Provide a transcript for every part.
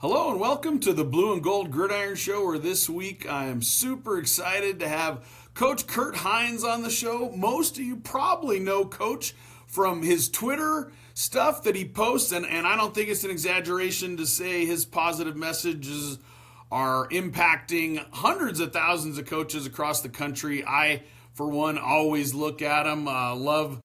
Hello and welcome to the Blue and Gold Gridiron Show, where this week I am super excited to have Coach Kurt Hines on the show. Most of you probably know Coach from his Twitter stuff that he posts, and I don't think it's an exaggeration to say his positive messages are impacting hundreds of thousands of coaches across the country. I, for one, always look at him, love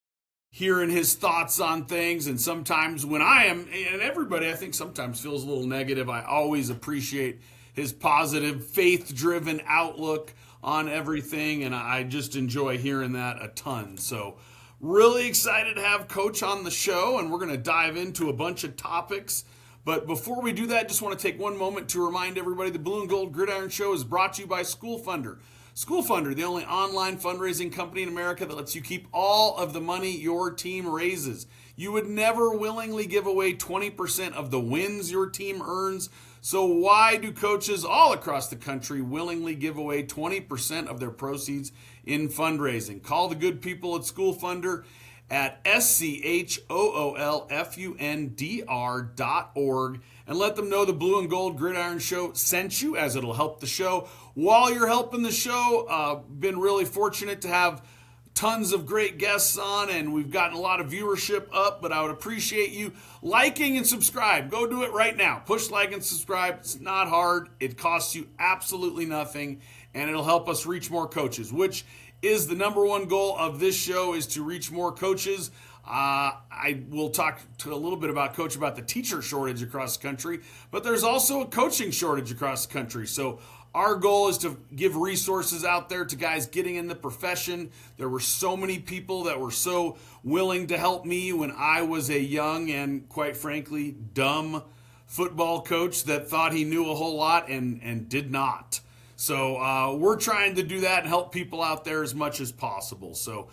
hearing his thoughts on things. And sometimes when I am, and everybody I think sometimes feels a little negative, I always appreciate his positive, faith-driven outlook on everything, and I just enjoy hearing that a ton. So really excited to have Coach on the show, and we're going to dive into a bunch of topics. But before we do that, just want to take one moment to remind everybody the Blue and Gold Gridiron Show is brought to you by School Funder. School Funder, the only online fundraising company in America that lets you keep all of the money your team raises. You would never willingly give away 20% of the wins your team earns. So why do coaches all across the country willingly give away 20% of their proceeds in fundraising? Call the good people at School Funder at schoolfundr.org and let them know the Blue and Gold Gridiron Show sent you, as it'll help the show. While you're helping the show, been really fortunate to have tons of great guests on, and we've gotten a lot of viewership up, but I would appreciate you liking and subscribe. Go do it right now. Push like and subscribe. It's not hard. It costs you absolutely nothing, and it'll help us reach more coaches, which is the number one goal of this show, is to reach more coaches. I will talk to a little bit about the teacher shortage across the country, but there's also a coaching shortage across the country. So our goal is to give resources out there to guys getting in the profession. There were so many people that were so willing to help me when I was a young and, quite frankly, dumb football coach that thought he knew a whole lot and did not. So we're trying to do that and help people out there as much as possible. So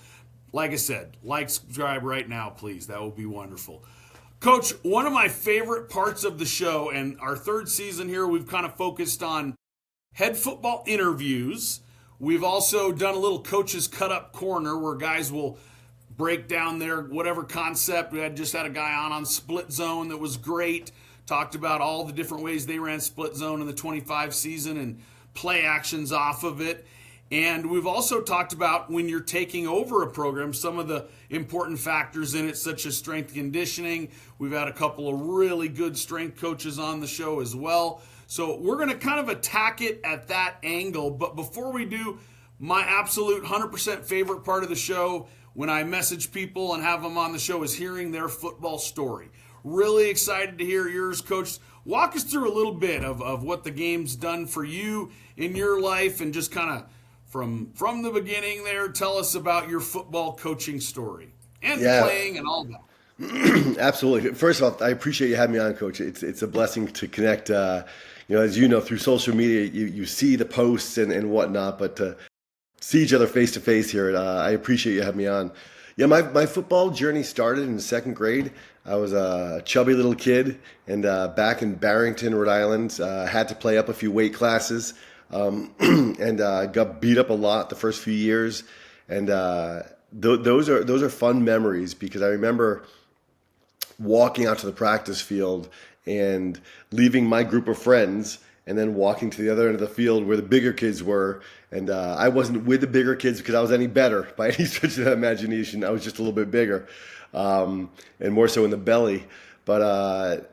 like I said, subscribe right now, please. That would be wonderful. Coach, one of my favorite parts of the show, and our third season here, we've kind of focused on head football interviews. We've also done a little coaches cut up corner where guys will break down their whatever concept. We just had a guy on split zone that was great. Talked about all the different ways they ran split zone in the 25 season and play actions off of it. And we've also talked about when you're taking over a program, some of the important factors in it, such as strength conditioning. We've had a couple of really good strength coaches on the show as well. So we're going to kind of attack it at that angle. But before we do, my absolute 100% favorite part of the show when I message people and have them on the show is hearing their football story. Really excited to hear yours, Coach. Walk us through a little bit of what the game's done for you in your life, and just kind of from the beginning there, tell us about your football coaching story and playing and all that. Absolutely. First of all, I appreciate you having me on, Coach. It's a blessing to connect. As you know, through social media, you see the posts and whatnot, but to see each other face to face here, I appreciate you having me on. Yeah, my football journey started in second grade. I was a chubby little kid, and back in Barrington, Rhode Island, had to play up a few weight classes, and got beat up a lot the first few years. And those are fun memories, because I remember walking out to the practice field and leaving my group of friends and then walking to the other end of the field where the bigger kids were. And I wasn't with the bigger kids because I was any better by any stretch of the imagination. I was just a little bit bigger, and more so in the belly. But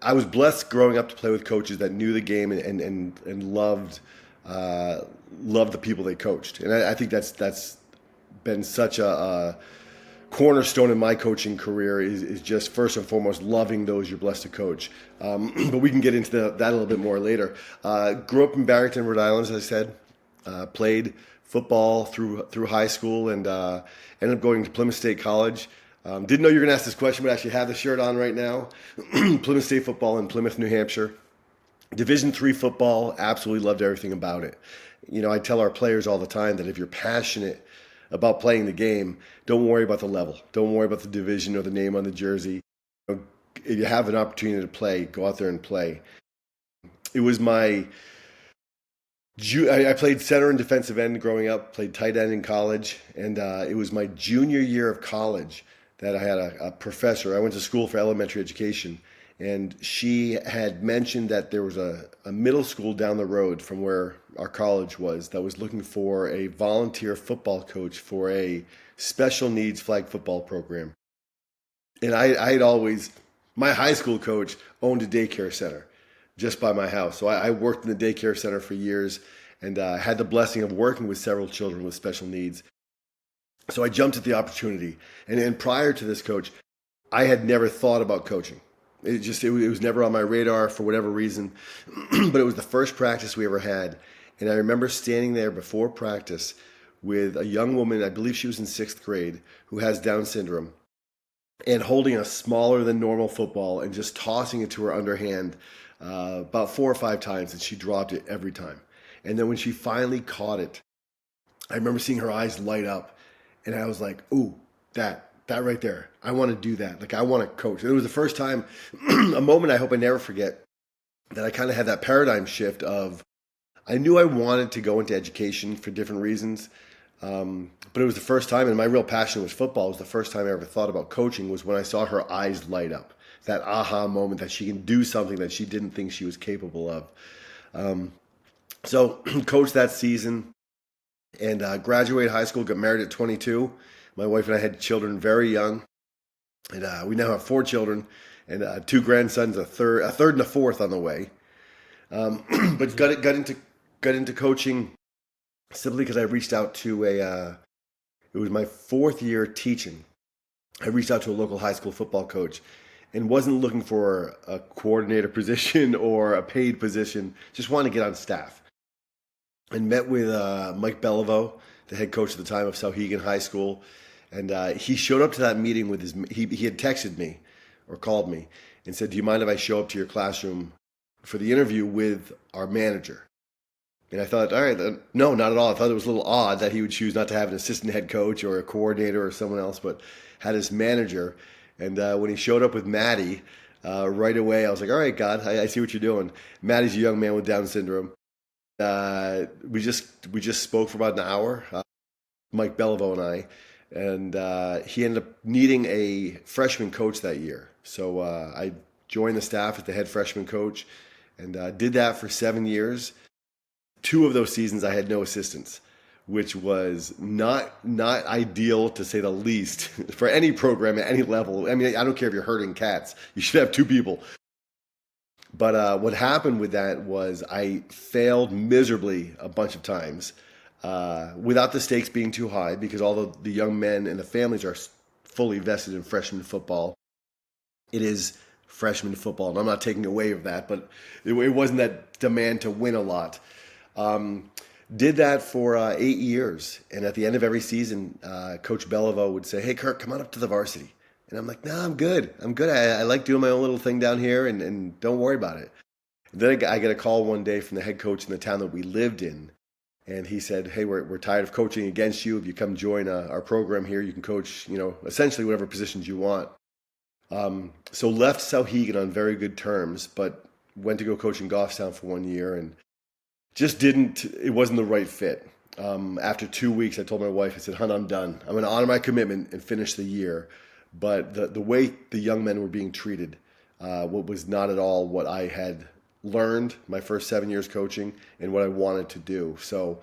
I was blessed growing up to play with coaches that knew the game and loved the people they coached. And I think that's been such a cornerstone in my coaching career, is just first and foremost loving those you're blessed to coach. But we can get into that a little bit more later. Grew up in Barrington, Rhode Island, as I said. Played football through high school, and ended up going to Plymouth State College. Didn't know you were going to ask this question, but I actually have the shirt on right now. Plymouth State football in Plymouth, New Hampshire. Division III football, absolutely loved everything about it. I tell our players all the time that if you're passionate about playing the game, don't worry about the level. Don't worry about the division or the name on the jersey. If you have an opportunity to play, go out there and play. It was I played center and defensive end growing up, played tight end in college, and it was my junior year of college that I had a professor. I went to school for elementary education, And she had mentioned that there was a middle school down the road from where our college was that was looking for a volunteer football coach for a special needs flag football program. And I had always, my high school coach owned a daycare center just by my house. So I worked in the daycare center for years and had the blessing of working with several children with special needs. So I jumped at the opportunity. And prior to this coach, I had never thought about coaching. It was never on my radar for whatever reason. But it was the first practice we ever had. And I remember standing there before practice with a young woman, I believe she was in 6th grade, who has Down syndrome, and holding a smaller than normal football and just tossing it to her underhand about 4 or 5 times, and she dropped it every time. And then when she finally caught it, I remember seeing her eyes light up, and I was like, ooh, that right there. I want to do that. Like, I want to coach. It was the first time, a moment I hope I never forget, that I kind of had that paradigm shift of, I knew I wanted to go into education for different reasons, but it was the first time, and my real passion was football. It was the first time I ever thought about coaching was when I saw her eyes light up. That aha moment that she can do something that she didn't think she was capable of. So coached that season and graduated high school, got married at 22. My wife and I had children very young, and we now have 4 children and 2 grandsons, a third and a fourth on the way. But got into coaching simply because I reached out to it was my 4th year teaching. I reached out to a local high school football coach and wasn't looking for a coordinator position or a paid position, just wanted to get on staff. And met with Mike Beliveau, the head coach at the time of Sauhegan High School. And he showed up to that meeting with he had texted me or called me and said, do you mind if I show up to your classroom for the interview with our manager? And I thought, all right, no, not at all. I thought it was a little odd that he would choose not to have an assistant head coach or a coordinator or someone else, but had his manager. And when he showed up with Maddie, right away, I was like, all right, God, I see what you're doing. Maddie's a young man with Down syndrome. We just spoke for about an hour, Mike Beliveau and I, and he ended up needing a freshman coach that year. So I joined the staff as the head freshman coach and did that for 7 years. 2 of those seasons I had no assistants, which was not ideal to say the least for any program at any level. I mean, I don't care if you're herding cats, you should have 2 people. But what happened with that was I failed miserably a bunch of times without the stakes being too high because all the young men and the families are fully vested in freshman football. It is freshman football, and I'm not taking away of that, but it wasn't that demand to win a lot. Did that for 8 years, and at the end of every season, Coach Beliveau would say, hey, Kurt, come on up to the varsity. And I'm like, no, I'm good. I like doing my own little thing down here, and don't worry about it. And then I get a call one day from the head coach in the town that we lived in, and he said, hey, we're tired of coaching against you. If you come join our program here, you can coach, essentially whatever positions you want. So left Sauhegan on very good terms, but went to go coach in Goffstown for 1 year, and just it wasn't the right fit. After 2 weeks, I told my wife, I said, hon, I'm done. I'm going to honor my commitment and finish the year. But the way the young men were being treated was not at all what I had learned my first 7 years coaching and what I wanted to do. So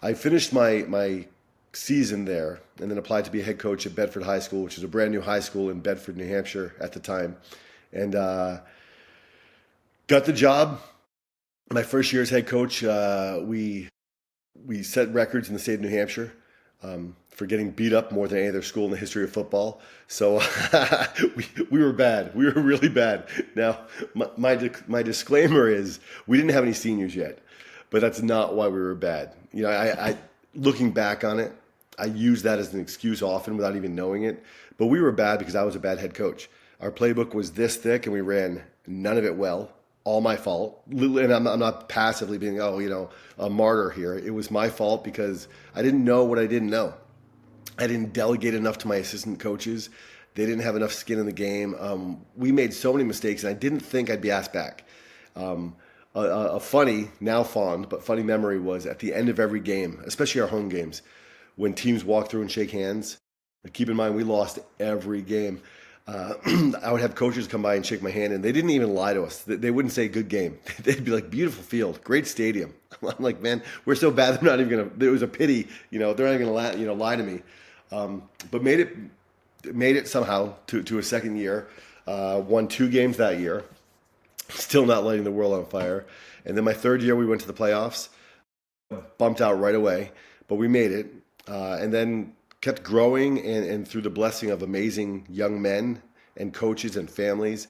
I finished my season there and then applied to be a head coach at Bedford High School, which is a brand new high school in Bedford, New Hampshire at the time. And got the job. My first year as head coach, we set records in the state of New Hampshire for getting beat up more than any other school in the history of football. So we were bad. We were really bad. Now, my disclaimer is we didn't have any seniors yet, but that's not why we were bad. I looking back on it, I use that as an excuse often without even knowing it. But we were bad because I was a bad head coach. Our playbook was this thick, and we ran none of it well. All my fault. And I'm not passively being, a martyr here. It was my fault because I didn't know what I didn't know. I didn't delegate enough to my assistant coaches. They didn't have enough skin in the game. We made so many mistakes, and I didn't think I'd be asked back. A funny, now fond, but funny memory was at the end of every game, especially our home games, when teams walk through and shake hands. Keep in mind, we lost every game. I would have coaches come by and shake my hand, and they didn't even lie to us. They wouldn't say good game. They'd be like, beautiful field, great stadium. I'm like, man, we're so bad. They're not even gonna. It was a pity, they're not even gonna lie to me. But made it somehow to a second year. Won 2 games that year. Still not lighting the world on fire. And then my third year, we went to the playoffs. Bumped out right away, but we made it. And then kept growing, and through the blessing of amazing young men and coaches and families.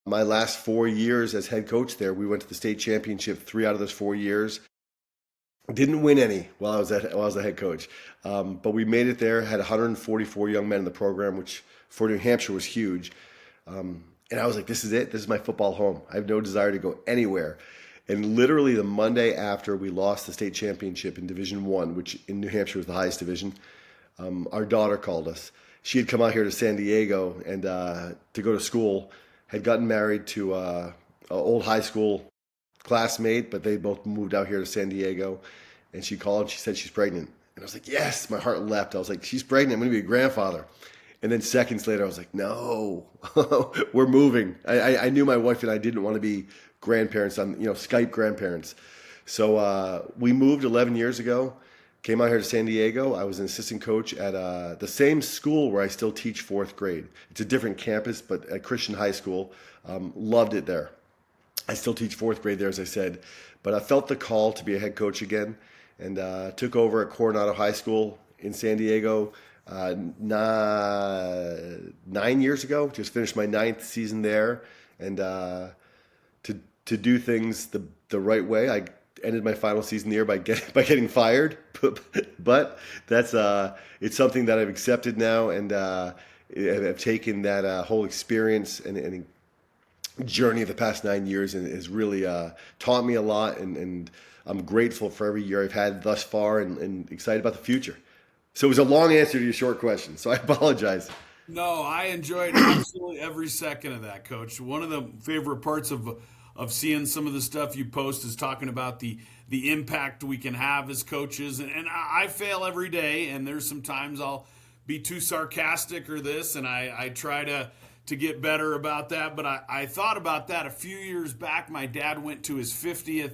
My last 4 years as head coach there, we went to the state championship 3 out of those 4 years. Didn't win any while I was the head coach, but we made it there. Had 144 young men in the program, which for New Hampshire was huge. And I was like, this is it. This is my football home. I have no desire to go anywhere. And literally the Monday after we lost the state championship in Division I, which in New Hampshire was the highest division, our daughter called us. She had come out here to San Diego and to go to school, had gotten married to an old high school classmate, but they both moved out here to San Diego. And she called and she said she's pregnant. And I was like, yes, my heart leapt. I was like, she's pregnant. I'm going to be a grandfather. And then seconds later, I was like, no, we're moving. I knew my wife and I didn't want to be grandparents on, Skype grandparents. So we moved 11 years ago. Came out here to San Diego. I was an assistant coach at the same school where I still teach 4th grade. It's a different campus, but at Christian High School. Loved it there. I still teach 4th grade there, as I said. But I felt the call to be a head coach again, and took over at Coronado High School in San Diego 9 years ago. Just finished my 9th season there. And to do things the right way, I ended my final season there by getting fired, but that's it's something that I've accepted now, and I've taken that whole experience and journey of the past 9 years, and has really taught me a lot, and I'm grateful for every year I've had thus far, and excited about the future. So it was a long answer to your short question, so I apologize. No, I enjoyed absolutely every second of that, Coach. One of the favorite parts of seeing some of the stuff you post is talking about the impact we can have as coaches. And I fail every day, and there's some times I'll be too sarcastic or this, and I try to get better about that. But I thought about that a few years back. My dad went to his 50th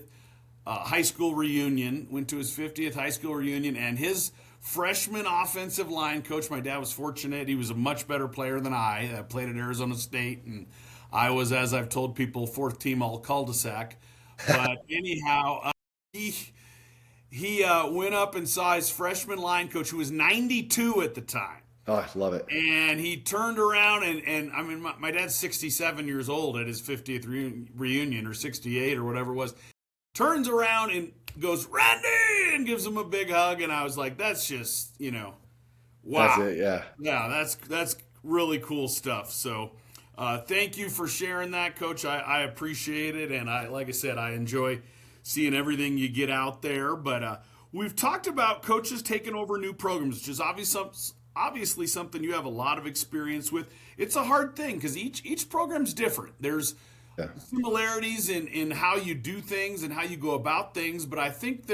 high school reunion, and his freshman offensive line coach, my dad was fortunate. He was a much better player than I played at Arizona State, and I was, as I've told people, 4th team all cul-de-sac. But anyhow, he went up and saw his freshman line coach, who was 92 at the time. Oh, I love it. And he turned around, and I mean, my dad's 67 years old at his 50th reunion, or 68 or whatever it was. Turns around and goes, Randy, and gives him a big hug. And I was like, that's just, wow. That's it, yeah. Yeah, that's really cool stuff. So thank you for sharing that, Coach. I appreciate it. And like I said, I enjoy seeing everything you get out there. But we've talked about coaches taking over new programs, which is obviously something you have a lot of experience with. It's a hard thing because each program's different. There's similarities in how you do things and how you go about things, but I think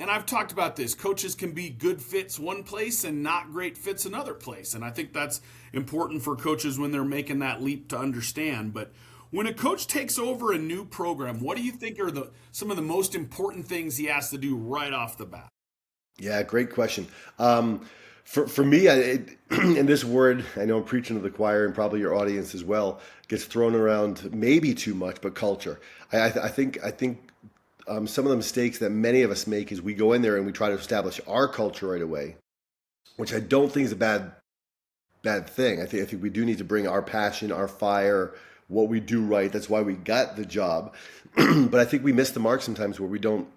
and I've talked about this, coaches can be good fits one place and not great fits another place, and I think that's important for coaches when they're making that leap to understand. But when a coach takes over a new program, what do you think are some of the most important things he has to do right off the bat? Yeah, great question. For me, and this word, I know I'm preaching to the choir, and probably your audience as well, gets thrown around maybe too much, but culture. I think some of the mistakes that many of us make is we go in there and we try to establish our culture right away, which I don't think is a bad thing. I think we do need to bring our passion, our fire, what we do right. That's why we got the job. But I think we miss the mark sometimes where we don't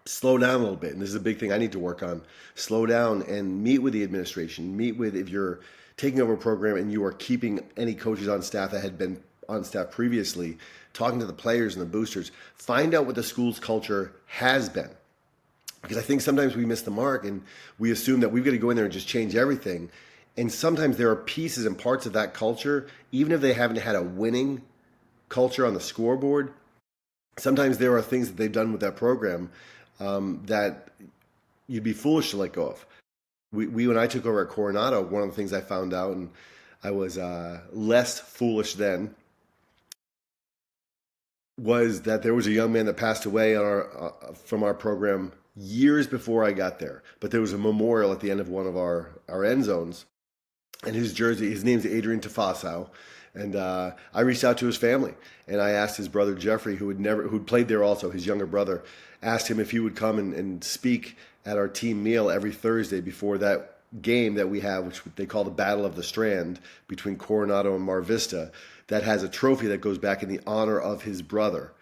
slow down a little bit. And this is a big thing I need to work on. Slow down and meet with the administration. If you're taking over a program and you are keeping any coaches on staff that had been on staff previously, talking to the players and the boosters, find out what the school's culture has been. Because I think sometimes we miss the mark and we assume that we've got to go in there and just change everything. And sometimes there are pieces and parts of that culture, even if they haven't had a winning culture on the scoreboard, sometimes there are things that they've done with that program that you'd be foolish to let go of. When I took over at Coronado, one of the things I found out, and I was less foolish then, was that there was a young man that passed away on from our program years before I got there. But there was a memorial at the end of one of our end zones, and his name's Adrian Tafasau. And I reached out to his family, and I asked his brother Jeffrey, who'd played there also, his younger brother, asked him if he would come and speak at our team meal every Thursday before that game that we have, which they call the Battle of the Strand between Coronado and Mar Vista, that has a trophy that goes back in the honor of his brother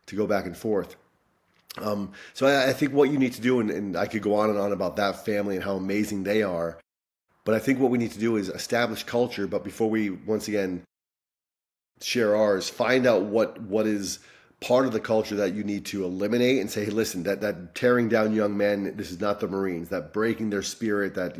to go back and forth. So I think what you need to do, and I could go on and on about that family and how amazing they are, but I think what we need to do is establish culture. But before we, once again, share ours, find out what is part of the culture that you need to eliminate and say, hey, listen, that tearing down young men, this is not the Marines, that breaking their spirit, that,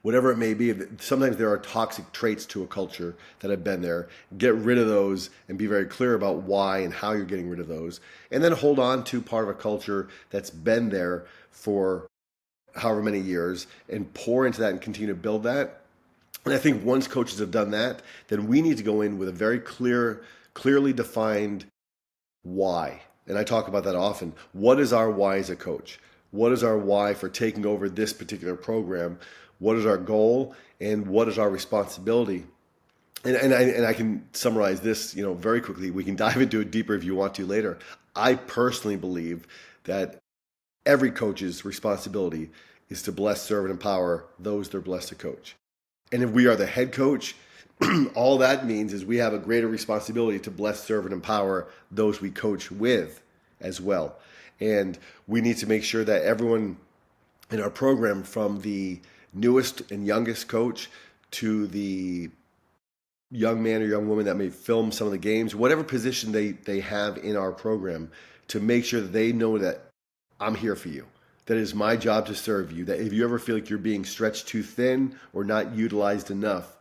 whatever it may be. Sometimes there are toxic traits to a culture that have been there. Get rid of those and be very clear about why and how you're getting rid of those. And then hold on to part of a culture that's been there for however many years and pour into that and continue to build that. And I think once coaches have done that, then we need to go in with a very clearly defined why. And I talk about that often. What is our why as a coach? What is our why for taking over this particular program? What is our goal, and what is our responsibility? And I can summarize this, very quickly. We can dive into it deeper if you want to later. I personally believe that every coach's responsibility is to bless, serve, and empower those they're blessed to coach. And if we are the head coach, all that means is we have a greater responsibility to bless, serve, and empower those we coach with as well. And we need to make sure that everyone in our program, from the newest and youngest coach to the young man or young woman that may film some of the games, whatever position they have in our program, to make sure that they know that I'm here for you, that it is my job to serve you, that if you ever feel like you're being stretched too thin or not utilized enough,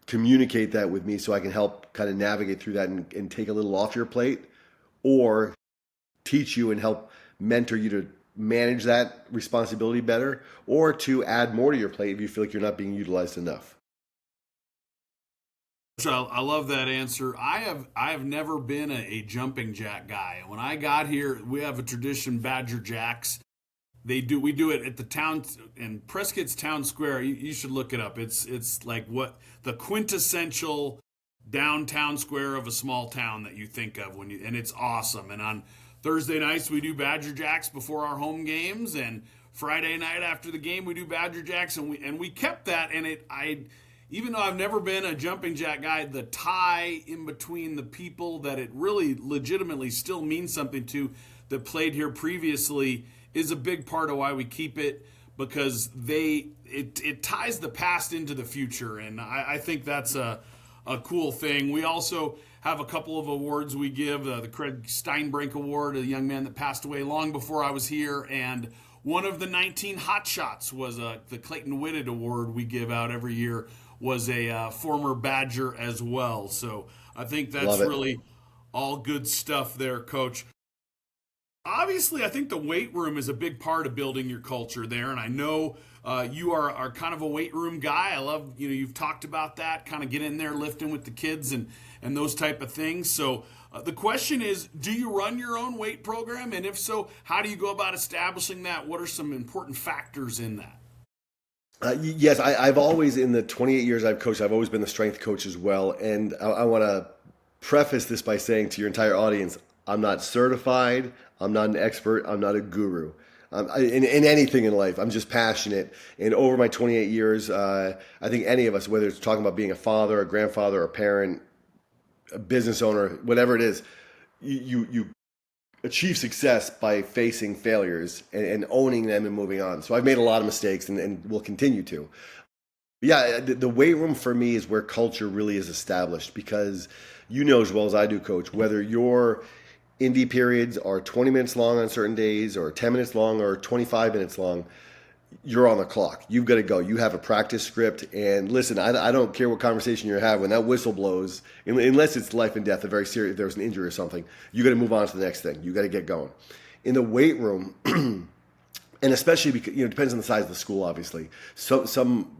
communicate that with me so I can help kind of navigate through that and take a little off your plate, or teach you and help mentor you to manage that responsibility better, or to add more to your plate if you feel like you're not being utilized enough. I love that answer. I have never been a jumping jack guy. When I got here, we have a tradition, Badger Jacks. We do it at the town in Prescott's Town Square. You should look it up. It's like what the quintessential downtown square of a small town that you think of and it's awesome. And on Thursday nights we do Badger Jacks before our home games, and Friday night after the game we do Badger Jacks, and we kept that. And even though I've never been a jumping jack guy, the tie in between the people that it really legitimately still means something to that played here previously is a big part of why we keep it, because it ties the past into the future, and I think that's a cool thing. We also have a couple of awards we give, the Craig Steinbrink Award, a young man that passed away long before I was here, and one of the 19 hot shots was the Clayton Whitted Award we give out every year, was a former Badger as well. So I think that's really all good stuff there, Coach. Obviously, I think the weight room is a big part of building your culture there, and I know you are kind of a weight room guy. I love, you've talked about that, kind of get in there lifting with the kids and those type of things. So the question is, do you run your own weight program? And if so, how do you go about establishing that? What are some important factors in that? Yes, I've always, in the 28 years I've coached, I've always been the strength coach as well. And I want to preface this by saying to your entire audience, I'm not certified, I'm not an expert, I'm not a guru. In anything in life, I'm just passionate. And over my 28 years, I think any of us, whether it's talking about being a father, a grandfather, a parent, a business owner, whatever it is, you achieve success by facing failures and owning them and moving on. So I've made a lot of mistakes and will continue to. But yeah, the weight room for me is where culture really is established, because you know as well as I do, Coach, whether your indie periods are 20 minutes long on certain days or 10 minutes long or 25 minutes long, you're on the clock. You've got to go. You have a practice script. And listen, I don't care what conversation you're having. When that whistle blows, unless it's life and death, a very serious, if there's an injury or something, you got to move on to the next thing. You got to get going. In the weight room, and especially because, it depends on the size of the school, obviously. So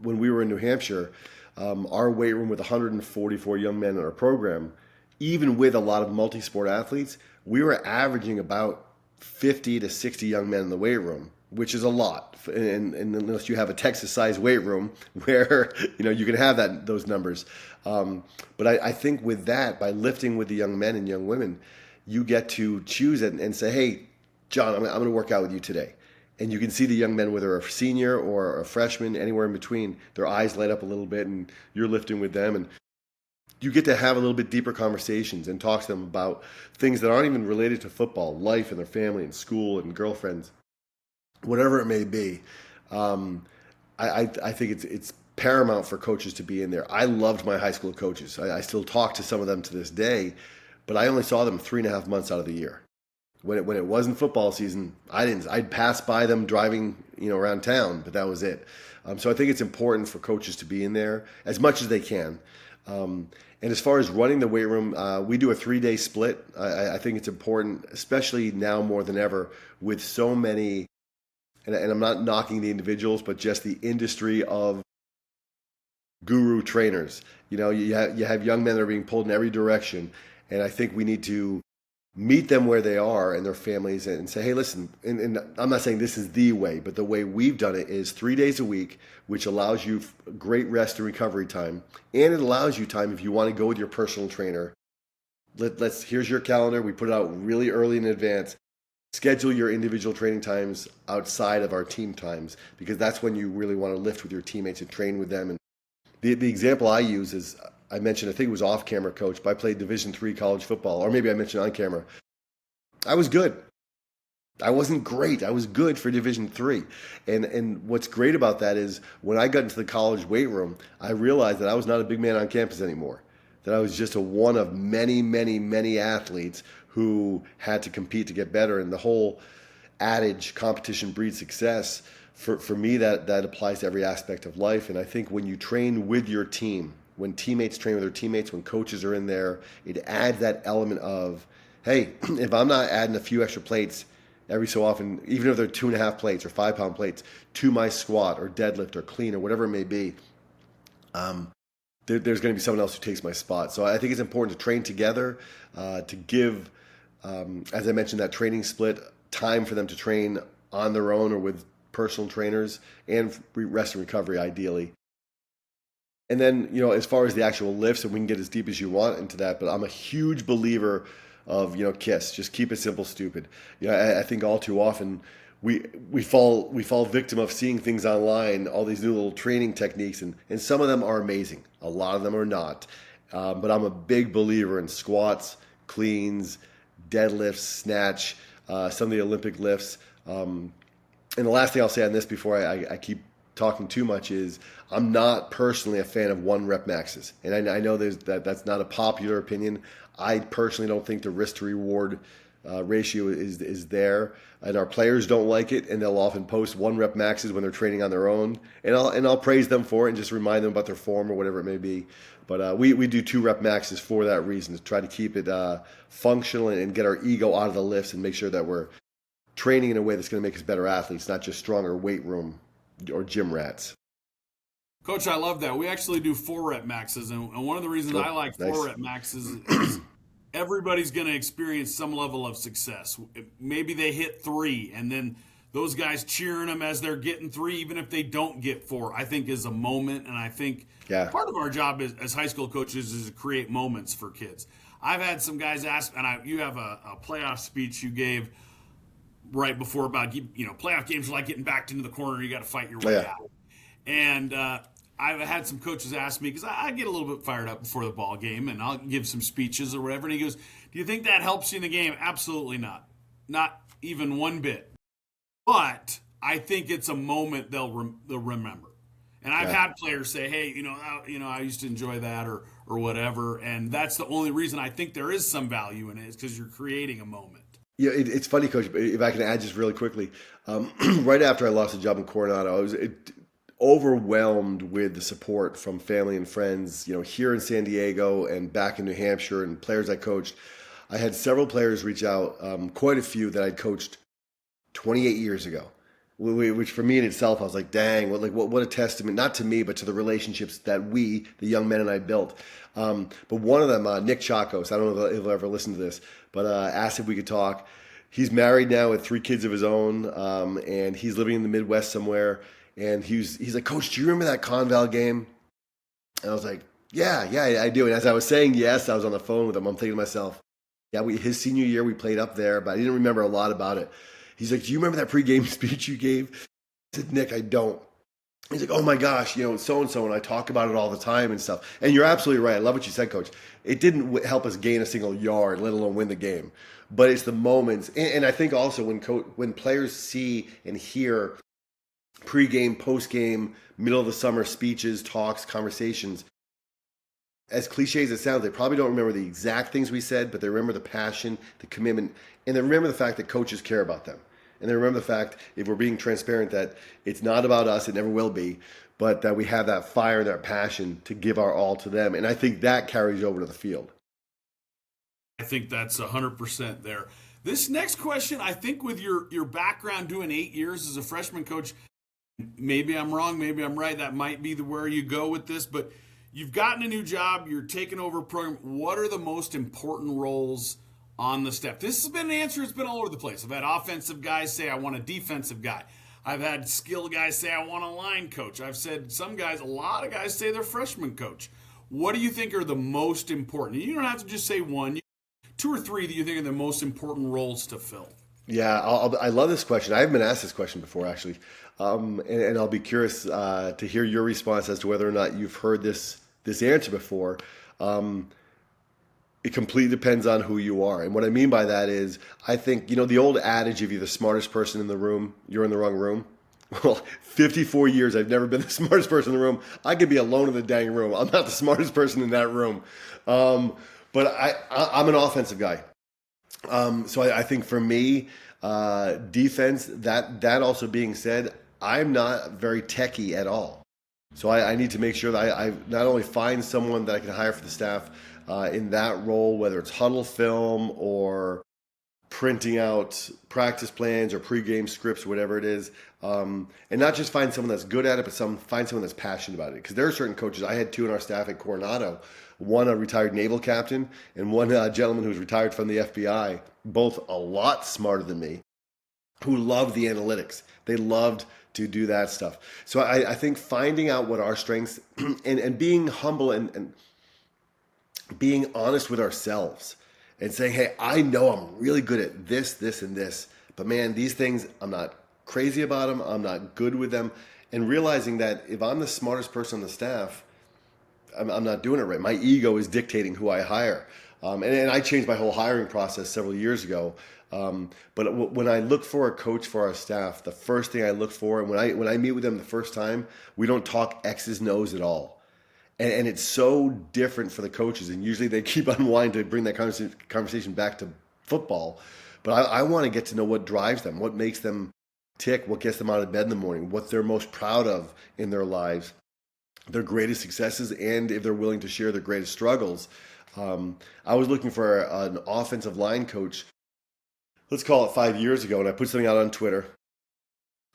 when we were in New Hampshire, Our weight room with 144 young men in our program, even with a lot of multi-sport athletes, we were averaging about 50 to 60 young men in the weight room, which is a lot. And unless you have a Texas-sized weight room where you can have those numbers. But I think with that, by lifting with the young men and young women, you get to choose it and say, hey, John, I'm going to work out with you today. And you can see the young men, whether a senior or a freshman, anywhere in between, their eyes light up a little bit and you're lifting with them. And you get to have a little bit deeper conversations and talk to them about things that aren't even related to football, life and their family and school and girlfriends, whatever it may be. I think it's paramount for coaches to be in there. I loved my high school coaches. I still talk to some of them to this day, but I only saw them 3.5 months out of the year. When it wasn't football season, I'd pass by them driving, around town, but that was it. So I think it's important for coaches to be in there as much as they can. And as far as running the weight room, we do a 3-day split. I think it's important, especially now more than ever, with so many, and I'm not knocking the individuals, but just the industry of guru trainers. You have young men that are being pulled in every direction, and I think we need to meet them where they are and their families and say, hey, listen, and I'm not saying this is the way, but the way we've done it is 3 days a week, which allows you great rest and recovery time. And it allows you time if you want to go with your personal trainer. Here's your calendar. We put it out really early in advance. Schedule your individual training times outside of our team times, because that's when you really want to lift with your teammates and train with them. And the example I use is, I mentioned, I think it was off camera, coach, but I played Division III college football, or maybe I mentioned on camera. I was good. I wasn't great. I was good for Division III. And what's great about that is when I got into the college weight room, I realized that I was not a big man on campus anymore. That I was just one of many, many, many athletes who had to compete to get better. And the whole adage, competition breeds success, for me, that applies to every aspect of life. And I think when you train with your team, when teammates train with their teammates, when coaches are in there, it adds that element of, hey, if I'm not adding a few extra plates every so often, even if they're 2.5 plates or 5-pound plates to my squat or deadlift or clean or whatever it may be, there's going to be someone else who takes my spot. So I think it's important to train together, to give, as I mentioned, that training split, time for them to train on their own or with personal trainers, and rest and recovery ideally. And then, as far as the actual lifts, and we can get as deep as you want into that, but I'm a huge believer of, KISS, just keep it simple, stupid. I think all too often we fall victim of seeing things online, all these new little training techniques, and some of them are amazing. A lot of them are not. But I'm a big believer in squats, cleans, deadlifts, snatch, some of the Olympic lifts. And the last thing I'll say on this before I keep talking too much is, I'm not personally a fan of 1-rep maxes. And I know that's not a popular opinion. I personally don't think the risk to reward ratio is there. And our players don't like it, and they'll often post 1-rep maxes when they're training on their own. And I'll praise them for it and just remind them about their form or whatever it may be. But we do 2-rep maxes for that reason, to try to keep it functional and get our ego out of the lifts and make sure that we're training in a way that's going to make us better athletes, not just stronger weight room or gym rats. Coach, I love that. We actually do 4-rep maxes, and one of the reasons I like 4-rep maxes is everybody's going to experience some level of success. Maybe they hit 3, and then those guys cheering them as they're getting 3, even if they don't get 4, I think is a moment. And I think part of our job as high school coaches is to create moments for kids. I've had some guys ask, and you have a playoff speech you gave right before about, playoff games are like getting backed into the corner. You got to fight your way out. And I've had some coaches ask me, because I get a little bit fired up before the ball game, and I'll give some speeches or whatever. And he goes, do you think that helps you in the game? Absolutely not. Not even one bit. But I think it's a moment they'll remember. And I've had players say, hey, I used to enjoy that or whatever. And that's the only reason I think there is some value in it, is because you're creating a moment. Yeah, it's funny, Coach, if I can add just really quickly. Right after I lost a job in Coronado, I was overwhelmed with the support from family and friends, here in San Diego and back in New Hampshire, and players I coached. I had several players reach out, quite a few that I'd coached 28 years ago. which for me in itself, I was like, dang, what a testament, not to me, but to the relationships that we, the young men and I, built. But one of them, Nick Chacos, I don't know if he'll ever listen to this, but asked if we could talk. He's married now with 3 kids of his own, and he's living in the Midwest somewhere. And he's like, Coach, do you remember that Conval game? And I was like, yeah, I do. And as I was saying yes, I was on the phone with him. I'm thinking to myself, yeah, his senior year we played up there, but I didn't remember a lot about it. He's like, do you remember that pregame speech you gave? I said, Nick, I don't. He's like, oh my gosh, so-and-so, and I talk about it all the time and stuff. And you're absolutely right. I love what you said, Coach. It didn't help us gain a single yard, let alone win the game. But it's the moments. And I think also when players see and hear pregame, postgame, middle of the summer speeches, talks, conversations, as cliche as it sounds, they probably don't remember the exact things we said, but they remember the passion, the commitment, and they remember the fact that coaches care about them. And they remember the fact, if we're being transparent, that it's not about us, it never will be, but that we have that fire, that passion to give our all to them. And I think that carries over to the field. I think that's 100% there. This next question, I think with your background doing 8 years as a freshman coach, maybe I'm wrong, maybe I'm right, that might be where you go with this, but you've gotten a new job, you're taking over a program. What are the most important roles on the staff? This has been an answer, it's been all over the place. I've had offensive guys say, I want a defensive guy. I've had skill guys say, I want a line coach. I've said a lot of guys say they're freshman coach. What do you think are the most important? You don't have to just say one, 2 or 3 that you think are the most important roles to fill. Yeah, I love this question. I haven't been asked this question before, actually. And I'll be curious to hear your response as to whether or not you've heard this answer before. It completely depends on who you are. And what I mean by that is, I think, the old adage, if you're the smartest person in the room, you're in the wrong room. Well, 54 years, I've never been the smartest person in the room. I could be alone in the dang room. I'm not the smartest person in that room. But I'm an offensive guy. So I think for me, defense, that also being said, I'm not very techie at all. So I need to make sure that I not only find someone that I can hire for the staff in that role, whether it's huddle film or printing out practice plans or pregame scripts, whatever it is, and not just find someone that's good at it, but find someone that's passionate about it. Because there are certain coaches. I had 2 in our staff at Coronado, one a retired naval captain and one gentleman who's retired from the FBI, both a lot smarter than me, who loved the analytics. They loved to do that stuff. So I think finding out what our strengths and being humble and being honest with ourselves and saying, hey, I know I'm really good at this, this, and this, but man, these things, I'm not crazy about them. I'm not good with them. And realizing that if I'm the smartest person on the staff, I'm not doing it right. My ego is dictating who I hire. And I changed my whole hiring process several years ago. But when I look for a coach for our staff, the first thing I look for, and when I meet with them the first time, we don't talk X's and O's at all. And it's so different for the coaches. And usually they keep on wanting to bring that conversation back to football. But I want to get to know what drives them, what makes them tick, what gets them out of bed in the morning, what they're most proud of in their lives, their greatest successes, and if they're willing to share their greatest struggles. I was looking for an offensive line coach, let's call it 5 years ago, and I put something out on Twitter.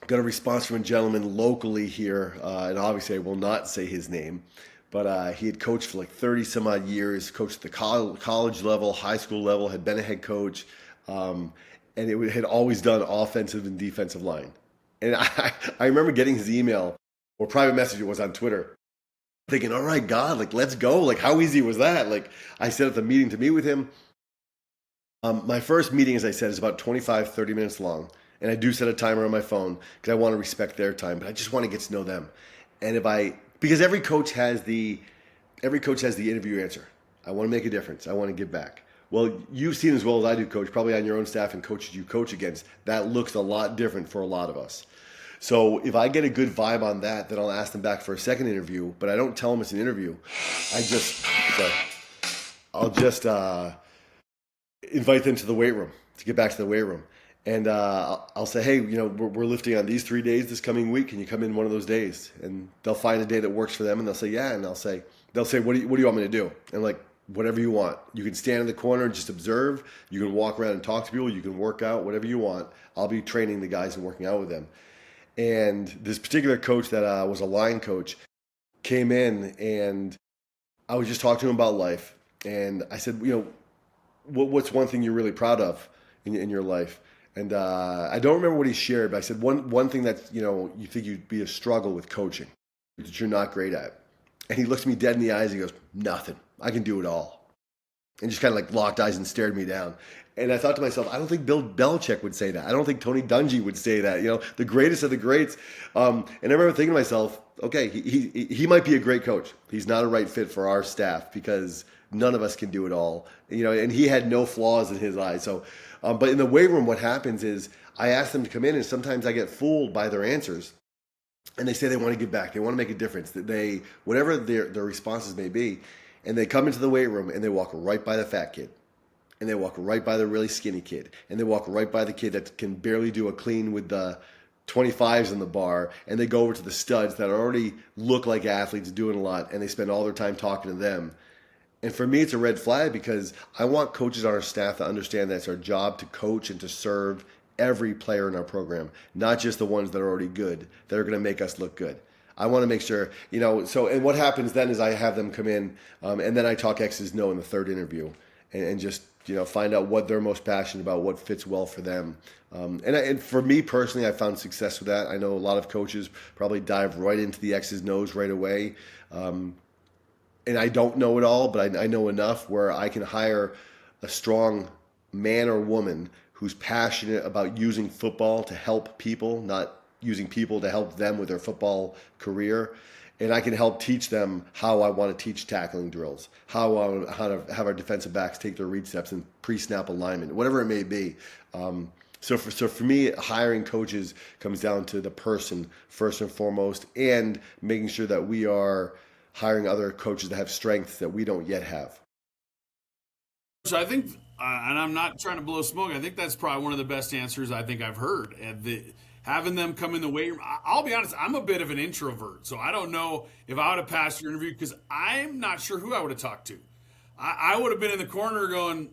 Got a response from a gentleman locally here, and obviously I will not say his name, but he had coached for like 30 some odd years, coached at the college level, high school level, had been a head coach, and it had always done offensive and defensive line. And I remember getting his email or private message, it was on Twitter, thinking, all right, God, like, let's go. Like, how easy was that? Like, I set up the meeting to meet with him. My first meeting, as I said, is about 25, 30 minutes long. And I do set a timer on my phone because I want to respect their time, but I just want to get to know them. And because every coach has the interview answer. I want to make a difference. I want to give back. Well, you've seen as well as I do, Coach, probably on your own staff and coaches you coach against, that looks a lot different for a lot of us. So if I get a good vibe on that, then I'll ask them back for a second interview, but I don't tell them it's an interview. I'll just invite them to the weight room, to get back to the weight room. And I'll say, hey, we're lifting on these 3 days this coming week. Can you come in one of those days? And they'll find a day that works for them, and they'll say, yeah. And they'll say, what do you want me to do? And I'm like, whatever you want. You can stand in the corner and just observe. You can walk around and talk to people. You can work out, whatever you want. I'll be training the guys and working out with them. And this particular coach that was a line coach came in, and I was just talking to him about life. And I said, what's one thing you're really proud of in your life? And I don't remember what he shared, but I said one thing that you think you'd be a struggle with coaching, that you're not great at. And he looks me dead in the eyes. And he goes, nothing. I can do it all. And just kind of like locked eyes and stared me down. And I thought to myself, I don't think Bill Belichick would say that. I don't think Tony Dungy would say that. The greatest of the greats. And I remember thinking to myself, okay, he might be a great coach. He's not a right fit for our staff because none of us can do it all. And he had no flaws in his eyes. So, but in the weight room, what happens is I ask them to come in, and sometimes I get fooled by their answers. And they say they want to give back. They want to make a difference. That they, whatever their responses may be, and they come into the weight room and they walk right by the fat kid. And they walk right by the really skinny kid. And they walk right by the kid that can barely do a clean with the 25s in the bar. And they go over to the studs that already look like athletes doing a lot. And they spend all their time talking to them. And for me, it's a red flag because I want coaches on our staff to understand that it's our job to coach and to serve every player in our program, not just the ones that are already good, that are going to make us look good. I want to make sure, and what happens then is I have them come in and then I talk X's no in the third interview and just, find out what they're most passionate about, what fits well for them. And for me personally, I found success with that. I know a lot of coaches probably dive right into the X's no's right away. And I don't know it all, but I know enough where I can hire a strong man or woman who's passionate about using football to help people, not using people to help them with their football career. And I can help teach them how I want to teach tackling drills, how to have our defensive backs take their read steps and pre-snap alignment, whatever it may be. So for me, hiring coaches comes down to the person first and foremost, and making sure that we are hiring other coaches that have strengths that we don't yet have. So I think, and I'm not trying to blow smoke, I think that's probably one of the best answers I think I've heard. And having them come in the weight room, I'll be honest, I'm a bit of an introvert. So I don't know if I would have passed your interview because I'm not sure who I would have talked to. I would have been in the corner going,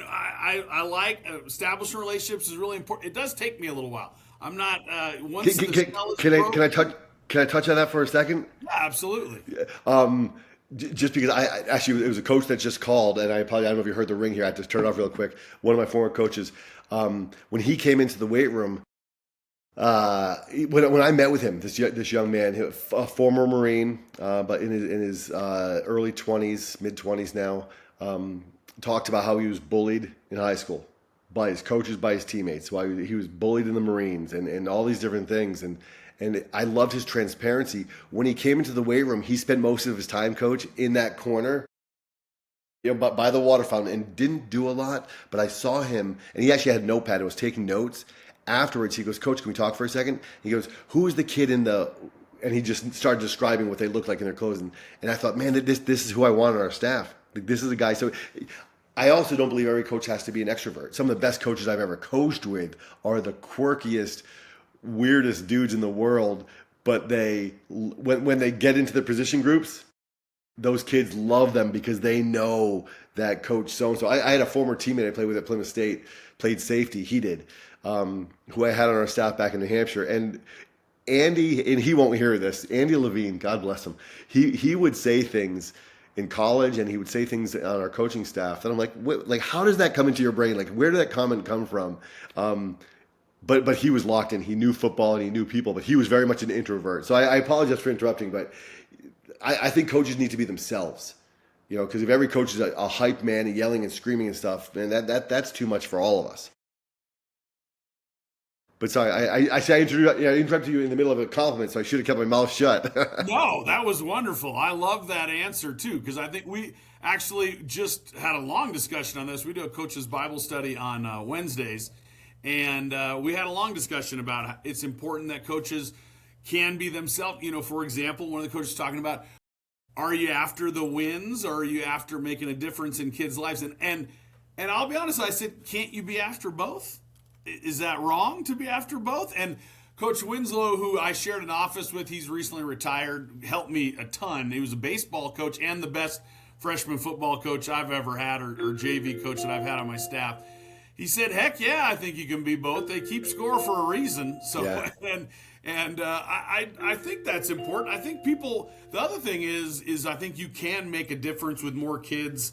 I like establishing relationships is really important. It does take me a little while. I'm not, once the spell is broken. Can I touch on that for a second? Yeah, absolutely. Just because it was a coach that just called, and I don't know if you heard the ring here. I had to turn it off real quick. One of my former coaches, when he came into the weight room, when I met with him, this young man, a former Marine, but in his early 20s, mid 20s now, talked about how he was bullied in high school by his coaches, by his teammates. Why he was bullied in the Marines, and all these different things, and I loved his transparency. When he came into the weight room, he spent most of his time, coach, in that corner, by the water fountain, and didn't do a lot. But I saw him, and he actually had a notepad and was taking notes. Afterwards, he goes, "Coach, can we talk for a second?" He goes, "Who is the kid in the?" And he just started describing what they looked like in their clothes. And I thought, man, this is who I want on our staff. This is a guy. So I also don't believe every coach has to be an extrovert. Some of the best coaches I've ever coached with are the quirkiest, weirdest dudes in the world, but when they get into the position groups, those kids love them because they know that coach so-and-so. I had a former teammate I played with at Plymouth State, played safety, he did, who I had on our staff back in New Hampshire. And Andy, and he won't hear this, Andy Levine, God bless him, he would say things in college, and he would say things on our coaching staff that I'm like, how does that come into your brain? Like, where did that comment come from? But he was locked in. He knew football and he knew people, but he was very much an introvert. So I apologize for interrupting, but I think coaches need to be themselves. Because if every coach is a hype man and yelling and screaming and stuff, man, that's too much for all of us. But sorry, I interrupted you in the middle of a compliment, so I should have kept my mouth shut. No, that was wonderful. I love that answer too, because I think we actually just had a long discussion on this. We do a coach's Bible study on Wednesdays. And we had a long discussion about how it's important that coaches can be themselves. For example, one of the coaches talking about, are you after the wins or are you after making a difference in kids' lives? And I'll be honest, I said, can't you be after both? Is that wrong to be after both? And Coach Winslow, who I shared an office with, he's recently retired, helped me a ton. He was a baseball coach and the best freshman football coach I've ever had, or JV coach that I've had on my staff. he said, "Heck yeah, I think you can be both. They keep score for a reason." So Yeah. I think that's important. I think people. The other thing is I think you can make a difference with more kids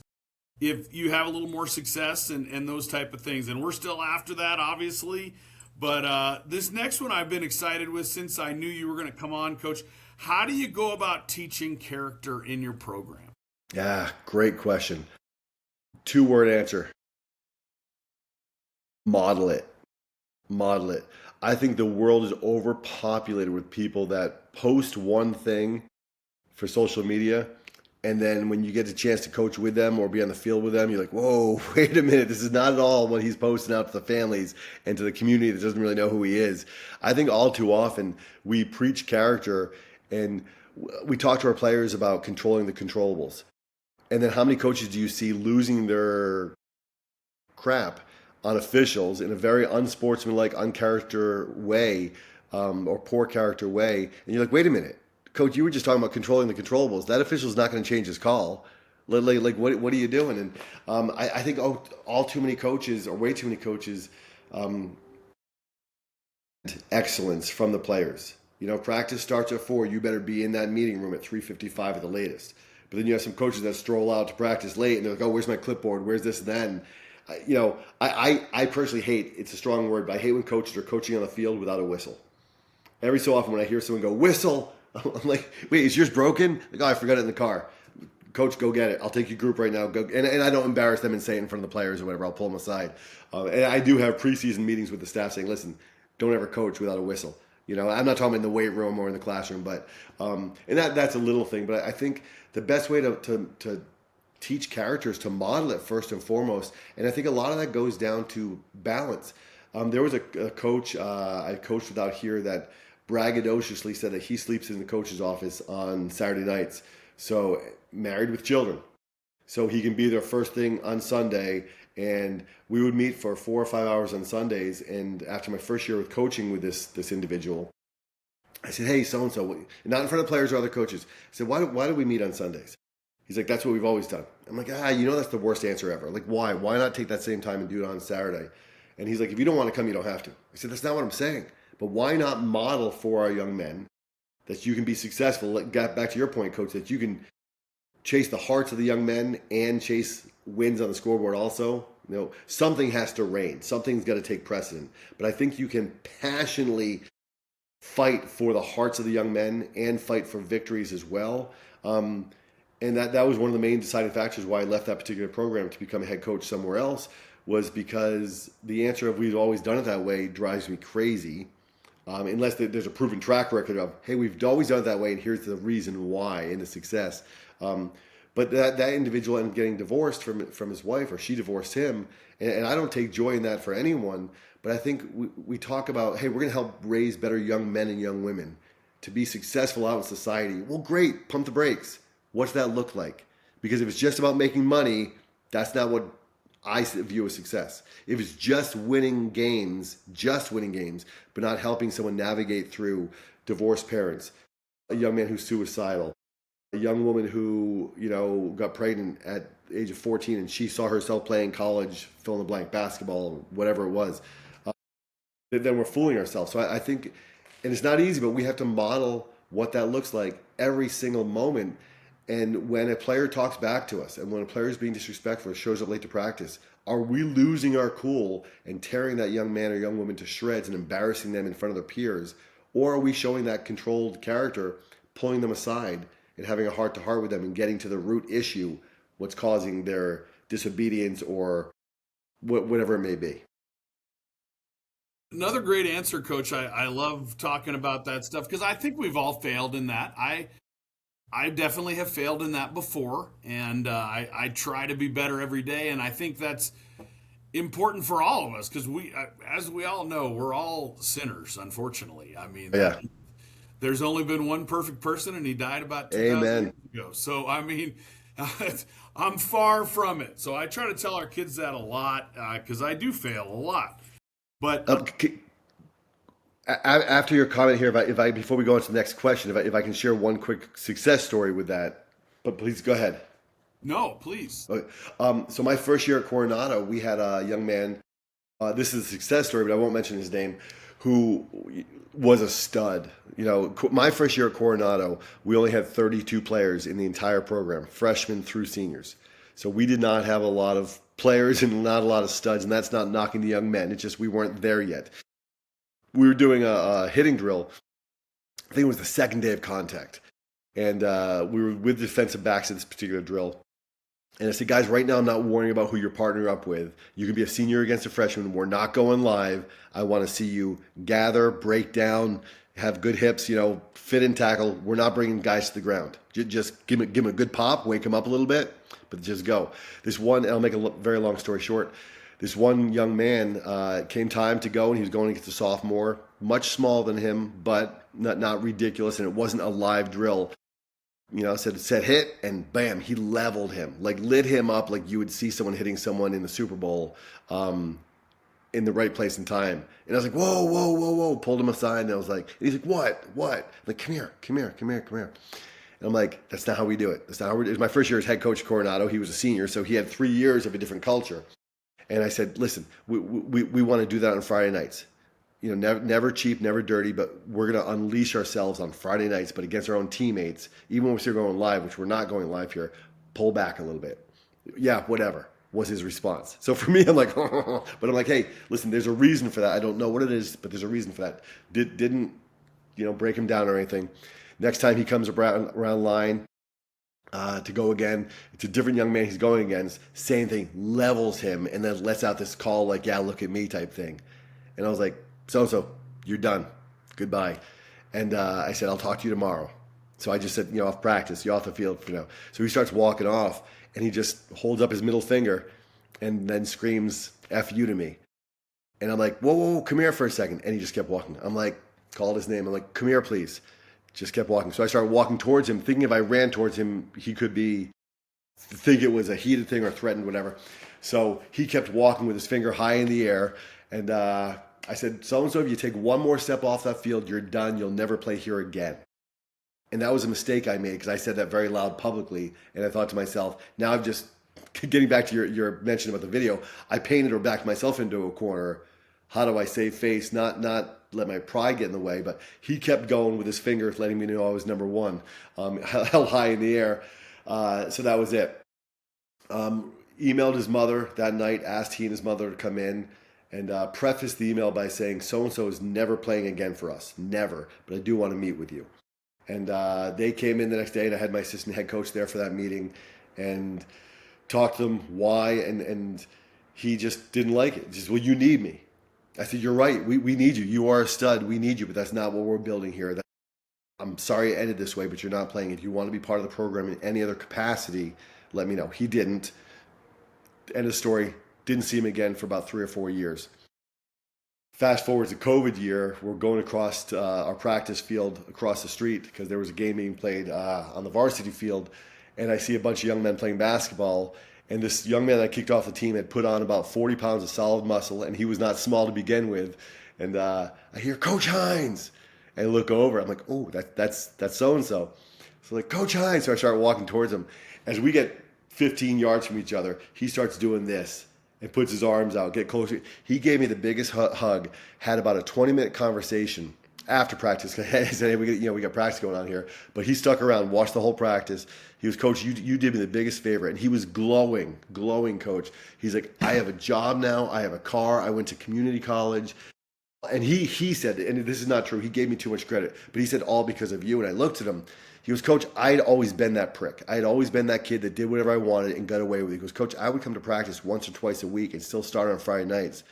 if you have a little more success and those type of things. And we're still after that, obviously. But this next one I've been excited with since I knew you were going to come on, Coach. How do you go about teaching character in your program? Yeah, great question. 2-word answer. Model it. Model it. I think the world is overpopulated with people that post one thing for social media, and then when you get a chance to coach with them or be on the field with them, you're like, whoa, wait a minute, this is not at all what he's posting out to the families and to the community that doesn't really know who he is. I think all too often we preach character and we talk to our players about controlling the controllables. And then how many coaches do you see losing their crap on officials in a very unsportsmanlike, uncharacter way, or poor character way? And you're like, wait a minute, Coach, you were just talking about controlling the controllables. That official's not going to change his call. Like what are you doing? And I think all too many coaches, or way too many coaches, excellence from the players. Practice starts at 4. You better be in that meeting room at 3:55 at the latest. But then you have some coaches that stroll out to practice late, and they're like, "Oh, where's my clipboard? Where's this and that?" And, I personally hate. It's a strong word, but I hate when coaches are coaching on the field without a whistle. Every so often, when I hear someone go whistle, I'm like, "Wait, is yours broken?" Like, "Oh, I forgot it in the car." Coach, go get it. I'll take your group right now. Go, and I don't embarrass them and say it in front of the players or whatever. I'll pull them aside. And I do have preseason meetings with the staff saying, "Listen, don't ever coach without a whistle." I'm not talking about in the weight room or in the classroom, but and that's a little thing. But I think the best way to teach character is to model it first and foremost. And I think a lot of that goes down to balance. There was a coach I coached with out here that braggadociously said that he sleeps in the coach's office on Saturday nights. So married with children. So he can be there first thing on Sunday, and we would meet for 4 or 5 hours on Sundays. And after my first year with coaching with this individual, I said, "Hey, so-and-so," not in front of players or other coaches. I said, why do we meet on Sundays? He's like, "That's what we've always done." I'm like, that's the worst answer ever. Like, why? Why not take that same time and do it on Saturday? And he's like, "If you don't want to come, you don't have to." I said, "That's not what I'm saying. But why not model for our young men that you can be successful?" Back to your point, Coach, that you can chase the hearts of the young men and chase wins on the scoreboard also. Something has to reign. Something's got to take precedent. But I think you can passionately fight for the hearts of the young men and fight for victories as well. And that was one of the main deciding factors why I left that particular program to become a head coach somewhere else, was because the answer of "we've always done it that way" drives me crazy. Unless there's a proven track record of, "Hey, we've always done it that way, and here's the reason why," and the success. But that individual ended up getting divorced from his wife, or she divorced him. And I don't take joy in that for anyone. But I think we talk about, hey, we're going to help raise better young men and young women to be successful out in society. Well, great, pump the brakes. What's that look like? Because if it's just about making money, that's not what I view as success. If it's just winning games, but not helping someone navigate through divorced parents, a young man who's suicidal, a young woman who, got pregnant at the age of 14 and she saw herself playing college, fill in the blank, basketball, whatever it was, then we're fooling ourselves. So I think, and it's not easy, but we have to model what that looks like every single moment. And when a player talks back to us, and when a player is being disrespectful or shows up late to practice, are we losing our cool and tearing that young man or young woman to shreds and embarrassing them in front of their peers? Or are we showing that controlled character, pulling them aside and having a heart-to-heart with them and getting to the root issue, what's causing their disobedience or whatever it may be? Another great answer, Coach. I love talking about that stuff because I think we've all failed in that. I definitely have failed in that before, and I try to be better every day, and I think that's important for all of us because as we all know, we're all sinners, unfortunately. I mean, Yeah. there's only been one perfect person, and he died about 2,000 Amen. years ago. So, I mean, I'm far from it. So I try to tell our kids that a lot because I do fail a lot. But after your comment here, before we go on to the next question, if I can share one quick success story with that, but please go ahead. no, please. Okay. So my first year at Coronado, we had a young man This is a success story, but I won't mention his name, who was a stud. My first year at Coronado, we only had 32 players in the entire program, freshmen through seniors. So we did not have a lot of players and not a lot of studs, and that's not knocking the young men. It's just we weren't there yet. We were doing a hitting drill. I think it was the second day of contact. And we were with defensive backs at this particular drill. And I said, guys, right now I'm not worrying about who you're partnering up with. You can be a senior against a freshman. We're not going live. I want to see you gather, break down, have good hips, fit and tackle. We're not bringing guys to the ground. Just give him a good pop, wake him up a little bit, but just go. This one, and I'll make a very long story short. This one young man came time to go, and he was going against a sophomore, much smaller than him, but not ridiculous, and it wasn't a live drill. Said hit, and bam, he leveled him, like lit him up like you would see someone hitting someone in the Super Bowl in the right place and time. And I was like, whoa, whoa, whoa, whoa, pulled him aside, and I was like, and he's like, what? I'm like, come here. And I'm like, that's not how we do it. That's not how it was my first year as head coach at Coronado. He was a senior, so he had 3 years of a different culture. And I said, listen, we want to do that on Friday nights. Never cheap, never dirty, but we're going to unleash ourselves on Friday nights, but against our own teammates, even when we're still going live, which we're not going live here, pull back a little bit. Yeah, whatever, was his response. So for me, I'm like, but I'm like, hey, listen, there's a reason for that. I don't know what it is, but there's a reason for that. Didn't break him down or anything. Next time he comes around line to go again, it's a different young man he's going against, same thing, levels him, and then lets out this call like, yeah, look at me type thing. And I was like, so-and-so, you're done. Goodbye. And I said, I'll talk to you tomorrow. So I just said, off practice, you're off the field for now. So he starts walking off, and he just holds up his middle finger and then screams, F you to me. And I'm like, whoa, come here for a second. And he just kept walking. I'm like, called his name. I'm like, come here, please. Just kept walking. So I started walking towards him, thinking if I ran towards him, he could think it was a heated thing or threatened, whatever. So he kept walking with his finger high in the air. And I said, so-and-so, if you take one more step off that field, you're done. You'll never play here again. And that was a mistake I made because I said that very loud publicly. And I thought to myself, now I've just, getting back to your mention about the video, I painted or backed myself into a corner. How do I save face? Not let my pride get in the way. But he kept going with his finger, letting me know I was number one, held high in the air. So that was it. Emailed his mother that night, asked he and his mother to come in. And prefaced the email by saying, so-and-so is never playing again for us. Never. But I do want to meet with you. And they came in the next day, and I had my assistant head coach there for that meeting and talked to them why. And he just didn't like it. Just, well, you need me. I said, you're right. We need you. You are a stud. We need you. But that's not what we're building here. I'm sorry it ended this way, but you're not playing. If you want to be part of the program in any other capacity, let me know. He didn't. End of story. Didn't see him again for about 3 or 4 years. Fast forward to COVID year, we're going across our practice field across the street because there was a game being played on the varsity field, and I see a bunch of young men playing basketball, and this young man that kicked off the team had put on about 40 pounds of solid muscle, and he was not small to begin with, and I hear, Coach Hines, and I look over, I'm like, oh, that's so-and-so. So like, Coach Hines, so I start walking towards him. As we get 15 yards from each other, he starts doing this. And puts his arms out, get closer. He gave me the biggest hug, had about a 20-minute conversation after practice. I said, hey, we got practice going on here. But he stuck around, watched the whole practice. He was, Coach, you did me the biggest favor. And he was glowing, Coach. He's like, I have a job now. I have a car. I went to community college. And he said, and this is not true, he gave me too much credit, but he said, all because of you. And I looked at him. He goes, Coach, I'd always been that prick. I'd always been that kid that did whatever I wanted and got away with it. He goes, Coach, I would come to practice once or twice a week and still start on Friday nights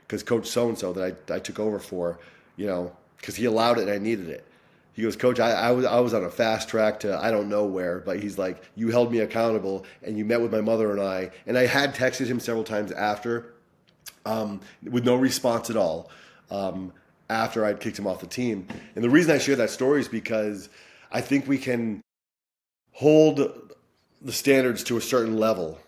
because Coach so-and-so that I took over for, because he allowed it and I needed it. He goes, Coach, I was on a fast track to I don't know where, but he's like, you held me accountable and you met with my mother and I had texted him several times after with no response at all after I'd kicked him off the team. And the reason I share that story is because I think we can hold the standards to a certain level.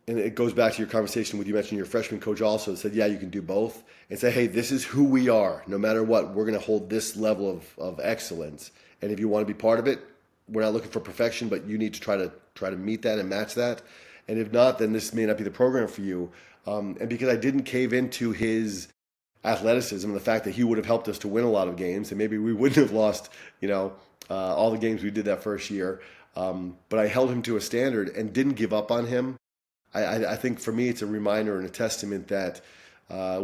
And it goes back to your conversation with you mentioned your freshman coach also said, yeah, you can do both. And say, hey, this is who we are. No matter what, we're going to hold this level of excellence. And if you want to be part of it, we're not looking for perfection, but you need to try to meet that and match that. And if not, then this may not be the program for you. And because I didn't cave into his athleticism and the fact that he would have helped us to win a lot of games, and maybe we wouldn't have lost, all the games we did that first year. But I held him to a standard and didn't give up on him. I think for me, it's a reminder and a testament that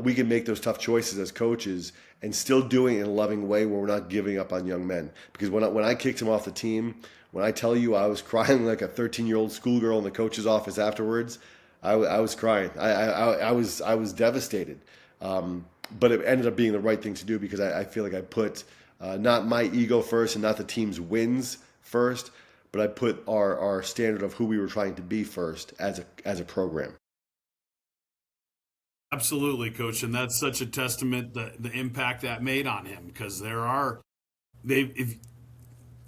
we can make those tough choices as coaches and still doing it in a loving way where we're not giving up on young men. Because when I kicked him off the team, when I tell you I was crying like a 13-year-old schoolgirl in the coach's office afterwards, I was crying. I was devastated. But it ended up being the right thing to do because I feel like I put not my ego first and not the team's wins first, but I put our standard of who we were trying to be first as a program. Absolutely, coach, and that's such a testament the impact that made on him because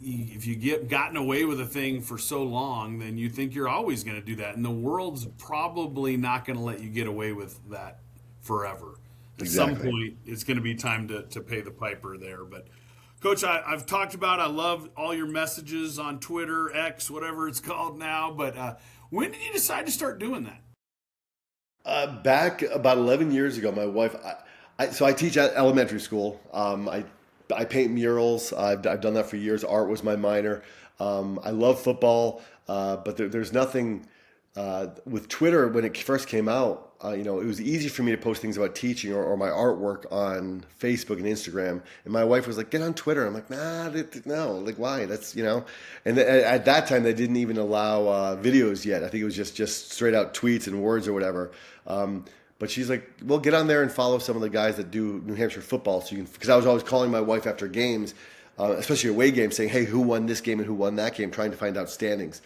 if you get gotten away with a thing for so long, then you think you're always going to do that, and the world's probably not going to let you get away with that forever. At some point, it's going to be time to pay the piper there. But, Coach, I've talked about I love all your messages on Twitter, X, whatever it's called now. But when did you decide to start doing that? Back about 11 years ago, my wife, so I teach at elementary school. I paint murals. I've done that for years. Art was my minor. I love football, but there's nothing with Twitter when it first came out. It was easy for me to post things about teaching or my artwork on Facebook and Instagram. And my wife was like, "Get on Twitter." I'm like, "Nah, no, like why? That's." And at that time they didn't even allow videos yet. I think it was just straight out tweets and words or whatever. But she's like, "Well, get on there and follow some of the guys that do New Hampshire football." So you can, because I was always calling my wife after games, especially away games, saying, "Hey, who won this game and who won that game?" Trying to find out standings.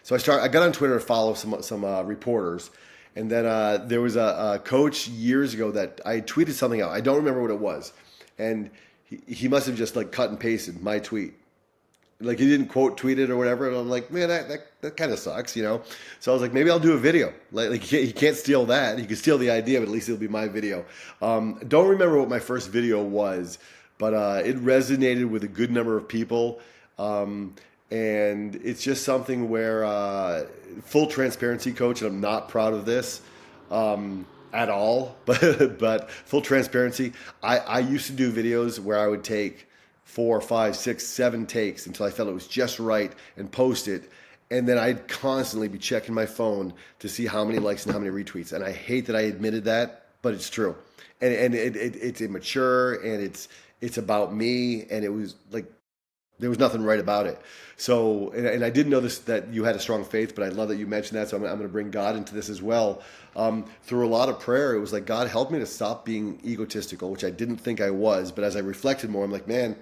So I got on Twitter to follow some reporters, and then there was a coach years ago that I tweeted something out. I don't remember what it was, and he must have just like cut and pasted my tweet. Like he didn't quote tweet it or whatever. And I'm like, man, that kind of sucks, So I was like, maybe I'll do a video. Like he can't steal that. He can steal the idea, but at least it'll be my video. Don't remember what my first video was, but it resonated with a good number of people. And it's just something where full transparency, coach, and I'm not proud of this at all, but full transparency. I used to do videos where I would take 4, 5, 6, 7 takes until I felt it was just right and post it. And then I'd constantly be checking my phone to see how many likes and how many retweets. And I hate that I admitted that, but it's true. And it's immature and it's about me. And it was like, there was nothing right about it. So, and I didn't know that you had a strong faith, but I love that you mentioned that. So I'm going to bring God into this as well. Through a lot of prayer, it was like, God, help me to stop being egotistical, which I didn't think I was. But as I reflected more, I'm like, man,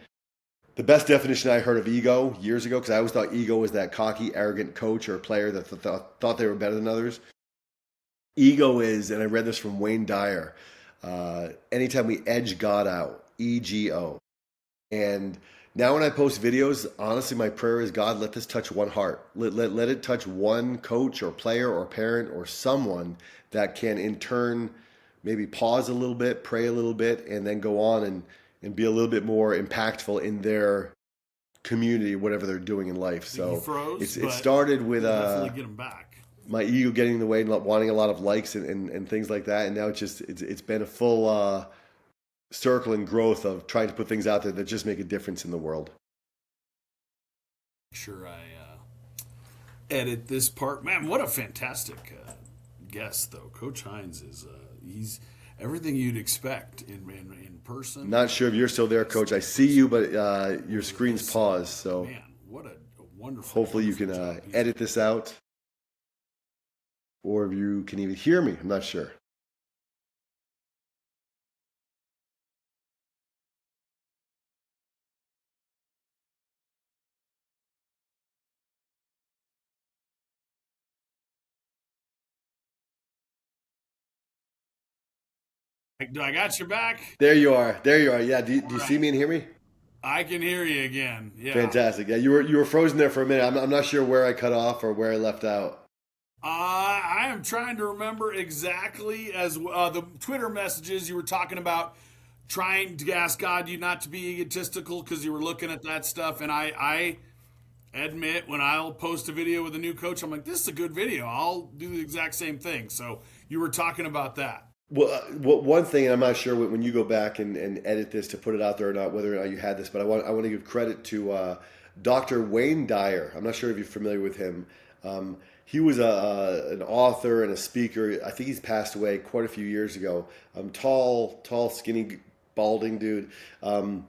the best definition I heard of ego years ago, because I always thought ego was that cocky, arrogant coach or player that thought they were better than others. Ego is, and I read this from Wayne Dyer, anytime we edge God out, EGO. And now when I post videos, honestly, my prayer is, God, let this touch one heart. Let it touch one coach or player or parent or someone that can in turn maybe pause a little bit, pray a little bit, and then go on and be a little bit more impactful in their community, whatever they're doing in life. So it started with definitely get them back. My ego getting in the way and wanting a lot of likes and things like that. And now it's been a full circle and growth of trying to put things out there that just make a difference in the world. Sure, I edit this part. Man, what a fantastic guest, though. Coach Hines is he's everything you'd expect in person. Not sure if you're still there, Coach. I see you, but your screen's paused. So, man, what a wonderful. Hopefully, you can edit this out, or if you can even hear me. I'm not sure. I got your back. There you are. Yeah. Do you see me and hear me? I can hear you again. Yeah. Fantastic. Yeah, you were frozen there for a minute. I'm not sure where I cut off or where I left out. I am trying to remember exactly as the Twitter messages you were talking about, trying to ask God you not to be egotistical because you were looking at that stuff. And I admit when I'll post a video with a new coach, I'm like, this is a good video. I'll do the exact same thing. So you were talking about that. Well, one thing, and I'm not sure when you go back and edit this to put it out there or not, whether or not you had this, but I want to give credit to Dr. Wayne Dyer. I'm not sure if you're familiar with him. He was an author and a speaker. I think he's passed away quite a few years ago. Tall, skinny, balding dude. I'm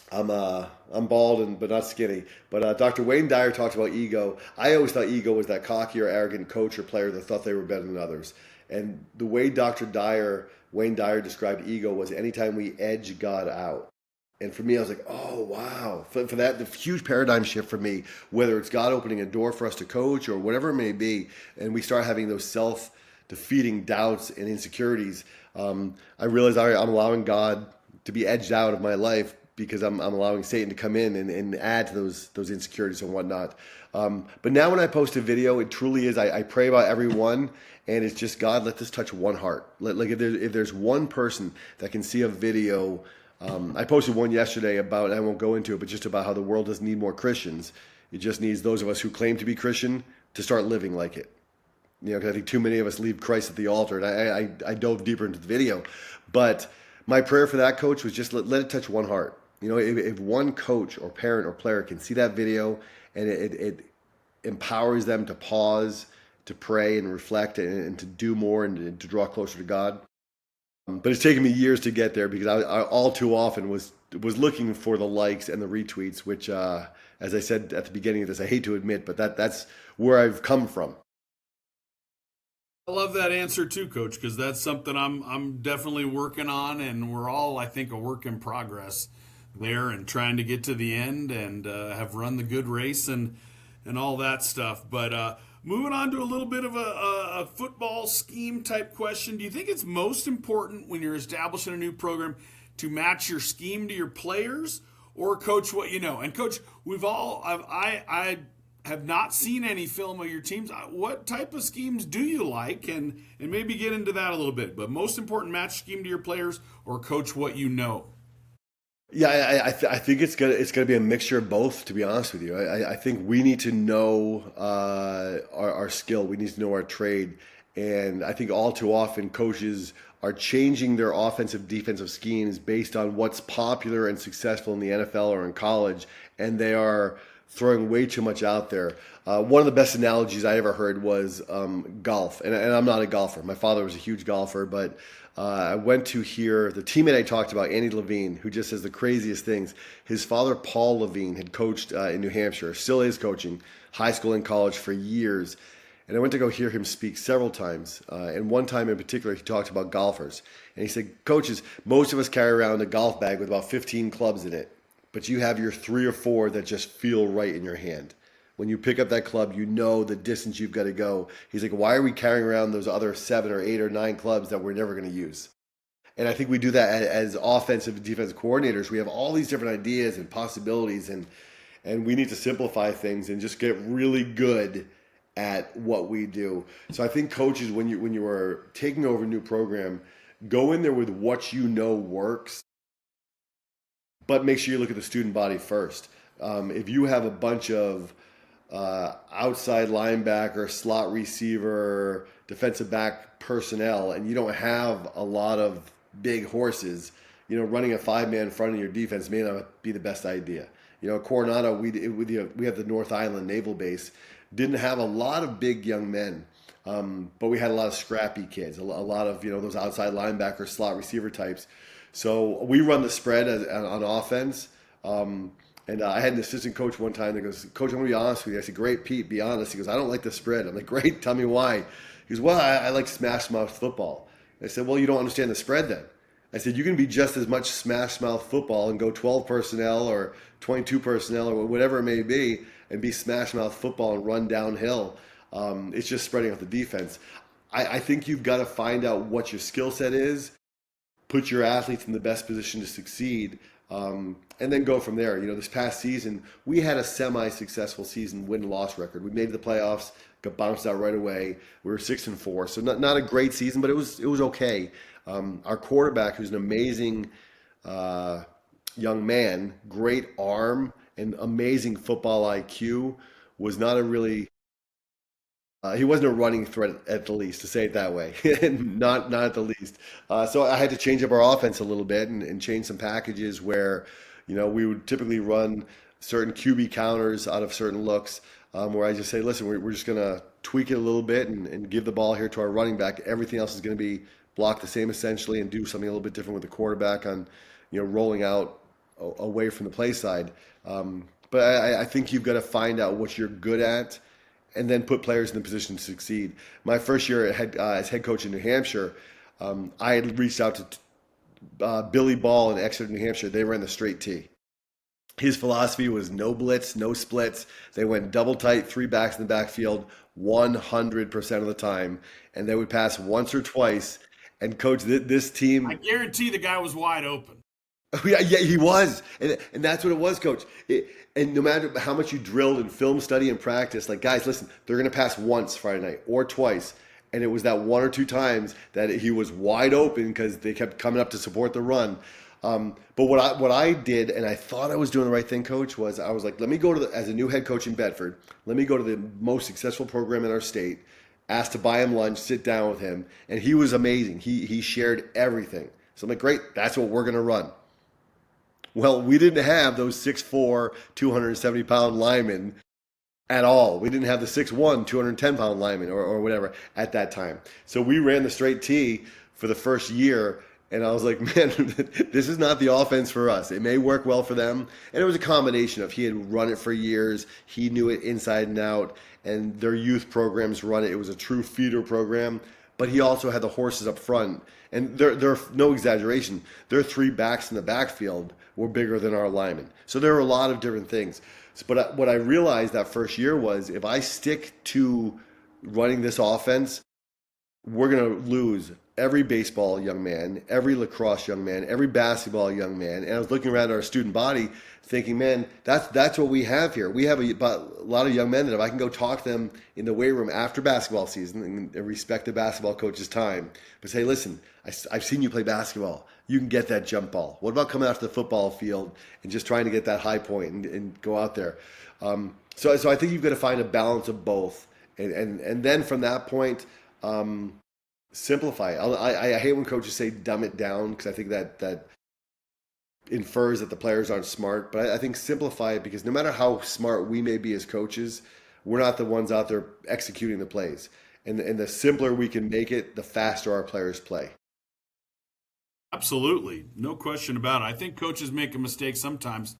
bald but not skinny. But Dr. Wayne Dyer talked about ego. I always thought ego was that cocky or arrogant coach or player that thought they were better than others. And the way Wayne Dyer described ego was anytime we edge God out. And for me, I was like, oh, wow. For that, the huge paradigm shift for me, whether it's God opening a door for us to coach or whatever it may be, and we start having those self-defeating doubts and insecurities, I realized I'm allowing God to be edged out of my life because I'm allowing Satan to come in and add to those insecurities and whatnot. But now when I post a video, it truly is, I pray about everyone, and it's just, God, let this touch one heart. Like if there's one person that can see a video, I posted one yesterday about, I won't go into it, but just about how the world doesn't need more Christians. It just needs those of us who claim to be Christian to start living like it. Because I think too many of us leave Christ at the altar, and I dove deeper into the video. But my prayer for that, coach, was just let it touch one heart. If one coach or parent or player can see that video and it empowers them to pause, to pray and reflect and to do more and to draw closer to God. But it's taken me years to get there because I all too often was looking for the likes and the retweets, which, as I said at the beginning of this, I hate to admit, but that's where I've come from. I love that answer too, Coach, because that's something I'm definitely working on, and we're all, I think, a work in progress there and trying to get to the end and have run the good race and all that stuff. But moving on to a little bit of a football scheme type question. Do you think it's most important when you're establishing a new program to match your scheme to your players, or coach what you know? And coach, I have not seen any film of your teams. What type of schemes do you like? And maybe get into that a little bit. But most important, match scheme to your players or coach what you know? Yeah, I think it's gonna be a mixture of both. To be honest with you, I think we need to know our skill. We need to know our trade, and I think all too often coaches are changing their offensive defensive schemes based on what's popular and successful in the NFL or in college, and they are throwing way too much out there. One of the best analogies I ever heard was golf, and I'm not a golfer. My father was a huge golfer, but I went to hear the teammate I talked about, Andy Levine, who just says the craziest things. His father, Paul Levine, had coached in New Hampshire, still is coaching high school and college for years. And I went to go hear him speak several times. And one time in particular, he talked about golfers. And he said, coaches, most of us carry around a golf bag with about 15 clubs in it. But you have your 3 or 4 that just feel right in your hand. When you pick up that club, you know the distance you've got to go. He's like, why are we carrying around those other 7 or 8 or 9 clubs that we're never going to use? And I think we do that as offensive and defensive coordinators. We have all these different ideas and possibilities, and we need to simplify things and just get really good at what we do. So I think coaches, when you are taking over a new program, go in there with what you know works, but make sure you look at the student body first. If you have a bunch of outside linebacker, slot receiver, defensive back personnel, and you don't have a lot of big horses, running a 5-man in front of your defense may not be the best idea. Coronado, we have the North Island Naval Base, didn't have a lot of big young men, but we had a lot of scrappy kids, a lot of those outside linebacker, slot receiver types. So we run the spread on offense. And I had an assistant coach one time that goes, Coach, I'm going to be honest with you. I said, great, Pete, be honest. He goes, I don't like the spread. I'm like, great, tell me why. He goes, well, I like smash mouth football. I said, well, you don't understand the spread then. I said, you can be just as much smash mouth football and go 12 personnel or 22 personnel or whatever it may be and be smash mouth football and run downhill. It's just spreading out the defense. I think you've got to find out what your skill set is, put your athletes in the best position to succeed, and then go from there. This past season, we had a semi-successful season win-loss record. We made the playoffs, got bounced out right away. We were 6-4, so not a great season, but it was okay. Our quarterback, who's an amazing young man, great arm, and amazing football IQ, was not a really He wasn't a running threat at the least, to say it that way. Not at the least. So I had to change up our offense a little bit and change some packages where, we would typically run certain QB counters out of certain looks, where I just say, listen, we're just going to tweak it a little bit and give the ball here to our running back. Everything else is going to be blocked the same essentially, and do something a little bit different with the quarterback on, rolling out away from the play side. But I think you've got to find out what you're good at and then put players in the position to succeed. My first year as head coach in New Hampshire, I had reached out to Billy Ball in Exeter, New Hampshire. They ran the straight T. His philosophy was no blitz, no splits. They went double tight, three backs in the backfield 100% of the time, and they would pass once or twice. And coach, this team, I guarantee the guy was wide open. yeah, he was, and that's what it was, coach. And no matter how much you drilled and film study and practice, like, guys, listen, they're going to pass once Friday night or twice, and it was that one or two times that he was wide open because they kept coming up to support the run. But what I did, and I thought I was doing the right thing, coach, was I was like, let me go to as a new head coach in Bedford, let me go to the most successful program in our state, asked to buy him lunch, sit down with him, and he was amazing. He shared everything. So I'm like, great, that's what we're going to run. Well, we didn't have those 6'4", 270-pound linemen at all. We didn't have the 6'1", 210-pound linemen or whatever at that time. So we ran the straight T for the first year, and I was like, man, this is not the offense for us. It may work well for them. And it was a combination of he had run it for years, he knew it inside and out, and their youth programs run it. It was a true feeder program. But he also had the horses up front. And they're no exaggeration. Their three backs in the backfield were bigger than our linemen. So there were a lot of different things. But what I realized that first year was if I stick to running this offense, we're going to lose every baseball young man, every lacrosse young man, every basketball young man. And I was looking around at our student body thinking, man, that's what we have here. We have a lot of young men that if I can go talk to them in the weight room after basketball season and respect the basketball coach's time, but say, listen, I've seen you play basketball. You can get that jump ball. What about coming out to the football field and just trying to get that high point and go out there? So I think you've got to find a balance of both. And then from that point, simplify. I hate when coaches say dumb it down because I think that infers that the players aren't smart. But I think simplify it because no matter how smart we may be as coaches, we're not the ones out there executing the plays. And the simpler we can make it, the faster our players play. Absolutely. No question about it. I think coaches make a mistake sometimes,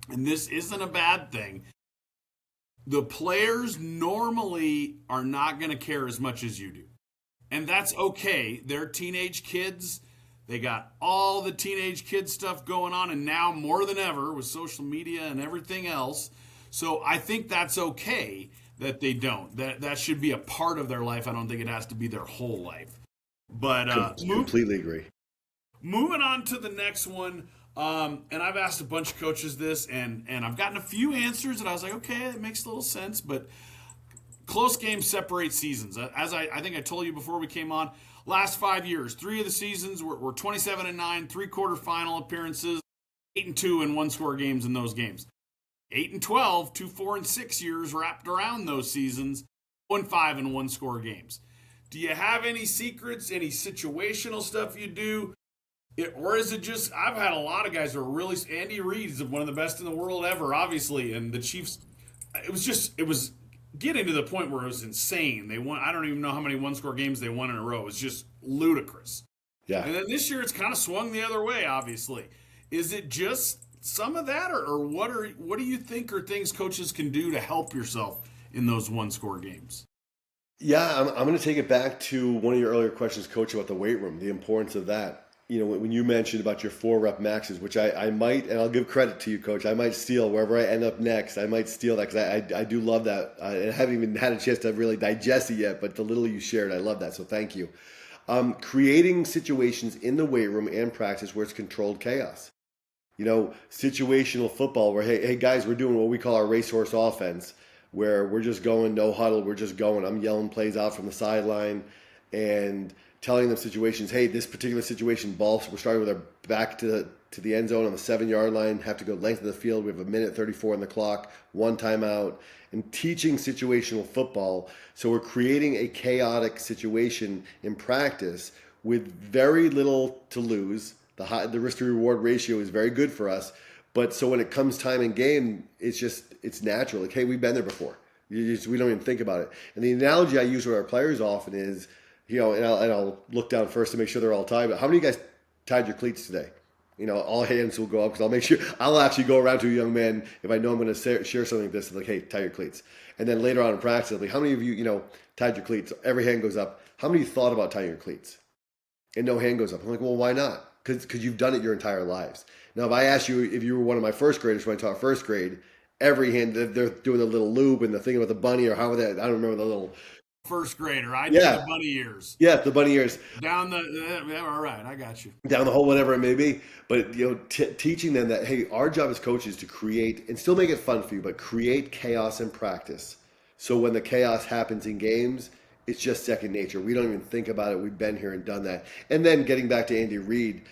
and this isn't a bad thing. The players normally are not going to care as much as you do. And that's okay. They're teenage kids. They got all the teenage kid stuff going on, and now more than ever with social media and everything else. So I think that's okay that they don't. That should be a part of their life. I don't think it has to be their whole life. But completely agree. Moving on to the next one, and I've asked a bunch of coaches this, and I've gotten a few answers, and I was like, okay, it makes a little sense, but close games separate seasons. As I think I told you before we came on, last 5 years, 3 of the seasons were 27-9, 3 quarterfinal appearances, 8-2 in one-score games in those games. 8-12, 2 4-6 years wrapped around those seasons, 1-5 in one-score games. Do you have any secrets, any situational stuff you do? Or is it just, I've had a lot of guys who are really, Andy Reid's one of the best in the world ever, obviously, and the Chiefs, it was getting to the point where it was insane. They won, I don't even know how many one-score games they won in a row. It was just ludicrous. Yeah. And then this year it's kind of swung the other way, obviously. Is it just some of that, or what do you think are things coaches can do to help yourself in those one-score games? Yeah, I'm going to take it back to one of your earlier questions, Coach, about the weight room, the importance of that. You know, when you mentioned about your 4-rep maxes, which I might, and I'll give credit to you, Coach, I might steal wherever I end up next. I might steal that because I do love that. I haven't even had a chance to really digest it yet, but the little you shared, I love that. So thank you. Creating situations in the weight room and practice where it's controlled chaos. You know, situational football where, hey guys, we're doing what we call our racehorse offense, where we're just going no huddle, we're just going. I'm yelling plays out from the sideline, and telling them situations. Hey, this particular situation, ball, we're starting with our back to the end zone on the 7-yard line, have to go length of the field. We have 1:34 on the clock, one timeout, and teaching situational football. So we're creating a chaotic situation in practice with very little to lose. The risk to reward ratio is very good for us. But so when it comes time in game, it's natural. Like, hey, we've been there before. We don't even think about it. And the analogy I use with our players often is, and I'll look down first to make sure they're all tied. But how many of you guys tied your cleats today? All hands will go up because I'll make sure I'll actually go around to a young man if I know I'm going to share something like this. Like, hey, tie your cleats. And then later on in practice, I'll be, how many of you, tied your cleats? Every hand goes up. How many of you thought about tying your cleats? And no hand goes up. I'm like, well, why not? Because you've done it your entire lives. Now, if I asked you if you were one of my first graders when I taught first grade, every hand, they're doing the little loop and the thing about the bunny or how that, I don't remember the little. First grader. I did the bunny ears. Yeah, the bunny ears. Down all right, I got you. Down the hole, whatever it may be. But, teaching them that, hey, our job as coaches is to create, and still make it fun for you, but create chaos in practice. So when the chaos happens in games, it's just second nature. We don't even think about it. We've been here and done that. And then getting back to Andy Reid,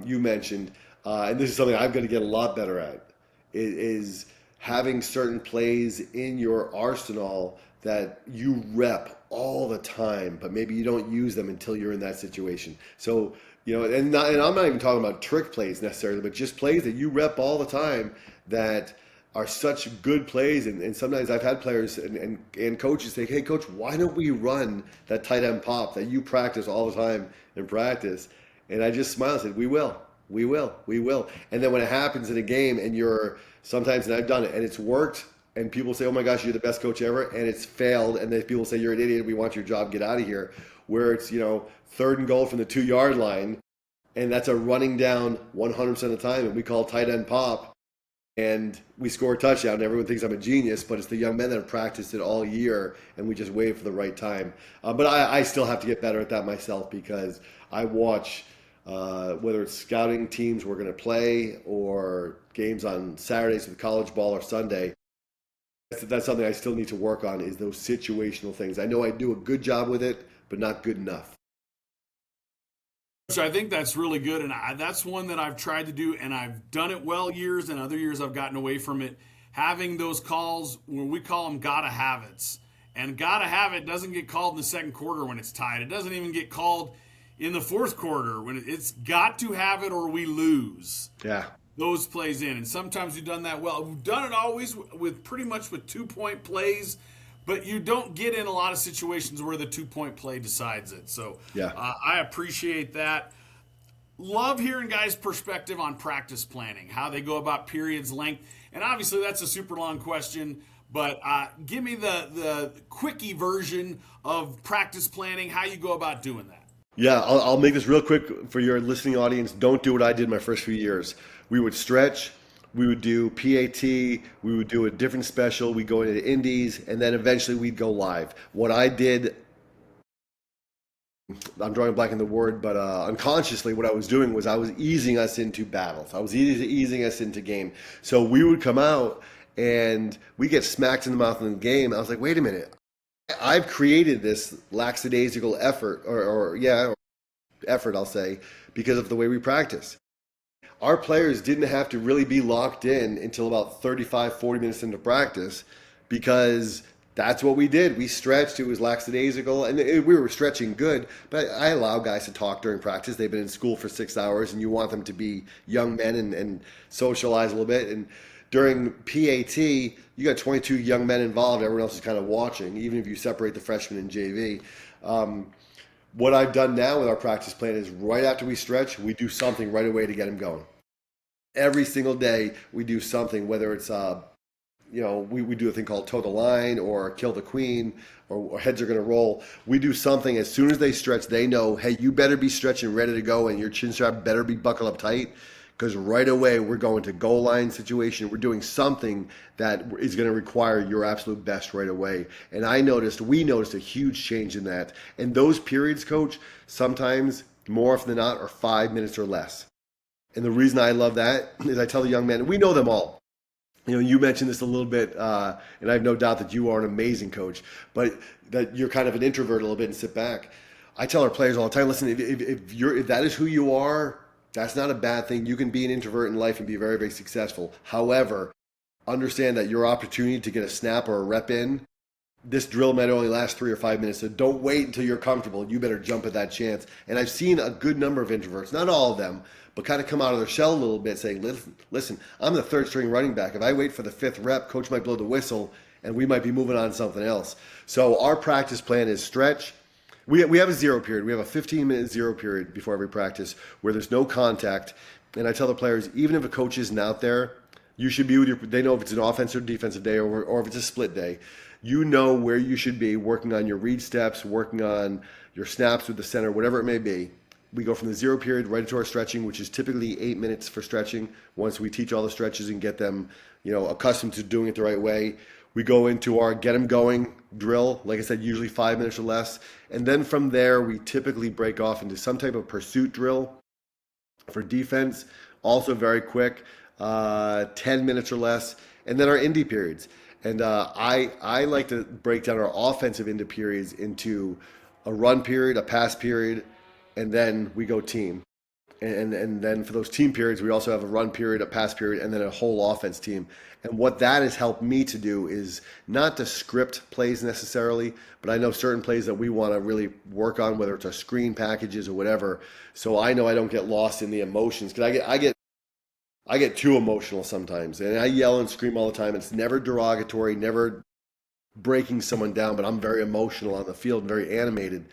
you mentioned, and this is something I'm going to get a lot better at, is having certain plays in your arsenal that you rep all the time, but maybe you don't use them until you're in that situation. So, and I'm not even talking about trick plays necessarily, but just plays that you rep all the time that are such good plays. And sometimes I've had players and coaches say, hey, coach, why don't we run that tight end pop that you practice all the time in practice? And I just smiled and said, we will. And then when it happens in a game and sometimes, and I've done it, and it's worked, and people say, oh my gosh, you're the best coach ever, and it's failed, and then people say, you're an idiot, we want your job, get out of here, where it's, 3rd and goal from the 2-yard line, and that's a running down 100% of the time, and we call tight end pop, and we score a touchdown, and everyone thinks I'm a genius, but it's the young men that have practiced it all year, and we just wait for the right time. But I still have to get better at that myself, because I watch, whether it's scouting teams we're going to play or games on Saturdays with college ball or Sunday, that's something I still need to work on, is those situational things. I know I do a good job with it, but not good enough. So I think that's really good, and that's one that I've tried to do, and I've done it well years, and other years I've gotten away from it. Having those calls, when we call them gotta have it's, and gotta have it doesn't get called in the second quarter when it's tied. It doesn't even get called in the fourth quarter when it's got to have it or we lose. Yeah. Those plays in, and sometimes we've done that well. We've done it always with pretty much with 2-point plays, but you don't get in a lot of situations where the 2-point play decides it. So yeah, I appreciate that. Love hearing guys' perspective on practice planning, how they go about periods, length, and obviously that's a super long question. But give me the quickie version of practice planning, how you go about doing that. Yeah, I'll make this real quick for your listening audience. Don't do what I did my first few years. We would stretch, we would do PAT, we would do a different special, we'd go into indies, and then eventually we'd go live. What I did, I'm drawing a blank in the word, but unconsciously what I was doing was I was easing us into battles. I was easing us into game. So we would come out and we get smacked in the mouth in the game. I was like, wait a minute. I've created this lackadaisical effort, or effort, I'll say, because of the way we practice. Our players didn't have to really be locked in until about 35, 40 minutes into practice, because that's what we did. We stretched. It was lackadaisical, and we were stretching good, but I allow guys to talk during practice. They've been in school for 6 hours, and you want them to be young men and socialize a little bit. And during PAT, you got 22 young men involved. Everyone else is kind of watching, even if you separate the freshmen and JV. What I've done now with our practice plan is right after we stretch, we do something right away to get them going. Every single day, we do something, whether it's, we do a thing called toe the line or kill the queen or heads are going to roll. We do something as soon as they stretch, they know, hey, you better be stretching ready to go and your chin strap better be buckled up tight. Because right away, we're going to goal line situation. We're doing something that is going to require your absolute best right away. And we noticed a huge change in that. And those periods, Coach, sometimes, more often than not, are 5 minutes or less. And the reason I love that is I tell the young men, and we know them all. You mentioned this a little bit, and I have no doubt that you are an amazing coach, but that you're kind of an introvert a little bit and sit back. I tell our players all the time, listen, if that is who you are, that's not a bad thing. You can be an introvert in life and be very, very successful. However, understand that your opportunity to get a snap or a rep in, this drill might only last 3 or 5 minutes. So don't wait until you're comfortable. You better jump at that chance. And I've seen a good number of introverts, not all of them, but kind of come out of their shell a little bit saying, listen, I'm the third string running back. If I wait for the fifth rep, coach might blow the whistle and we might be moving on to something else. So our practice plan is stretch. We have a zero period. We have a 15-minute zero period before every practice where there's no contact. And I tell the players, even if a coach isn't out there, you should be with they know if it's an offensive or defensive day or if it's a split day. You know where you should be working on your read steps, working on your snaps with the center, whatever it may be. We go from the zero period right into our stretching, which is typically 8 minutes for stretching. Once we teach all the stretches and get them, accustomed to doing it the right way, we go into our get them going drill. Like I said, usually 5 minutes or less. And then from there, we typically break off into some type of pursuit drill for defense. Also very quick, 10 minutes or less. And then our indie periods. And I like to break down our offensive indie periods into a run period, a pass period, and then we go team. And then for those team periods, we also have a run period, a pass period, and then a whole offense team. And what that has helped me to do is not to script plays necessarily, but I know certain plays that we want to really work on, whether it's our screen packages or whatever. So I know I don't get lost in the emotions because I get too emotional sometimes, and I yell and scream all the time. It's never derogatory, never breaking someone down, but I'm very emotional on the field, very animated.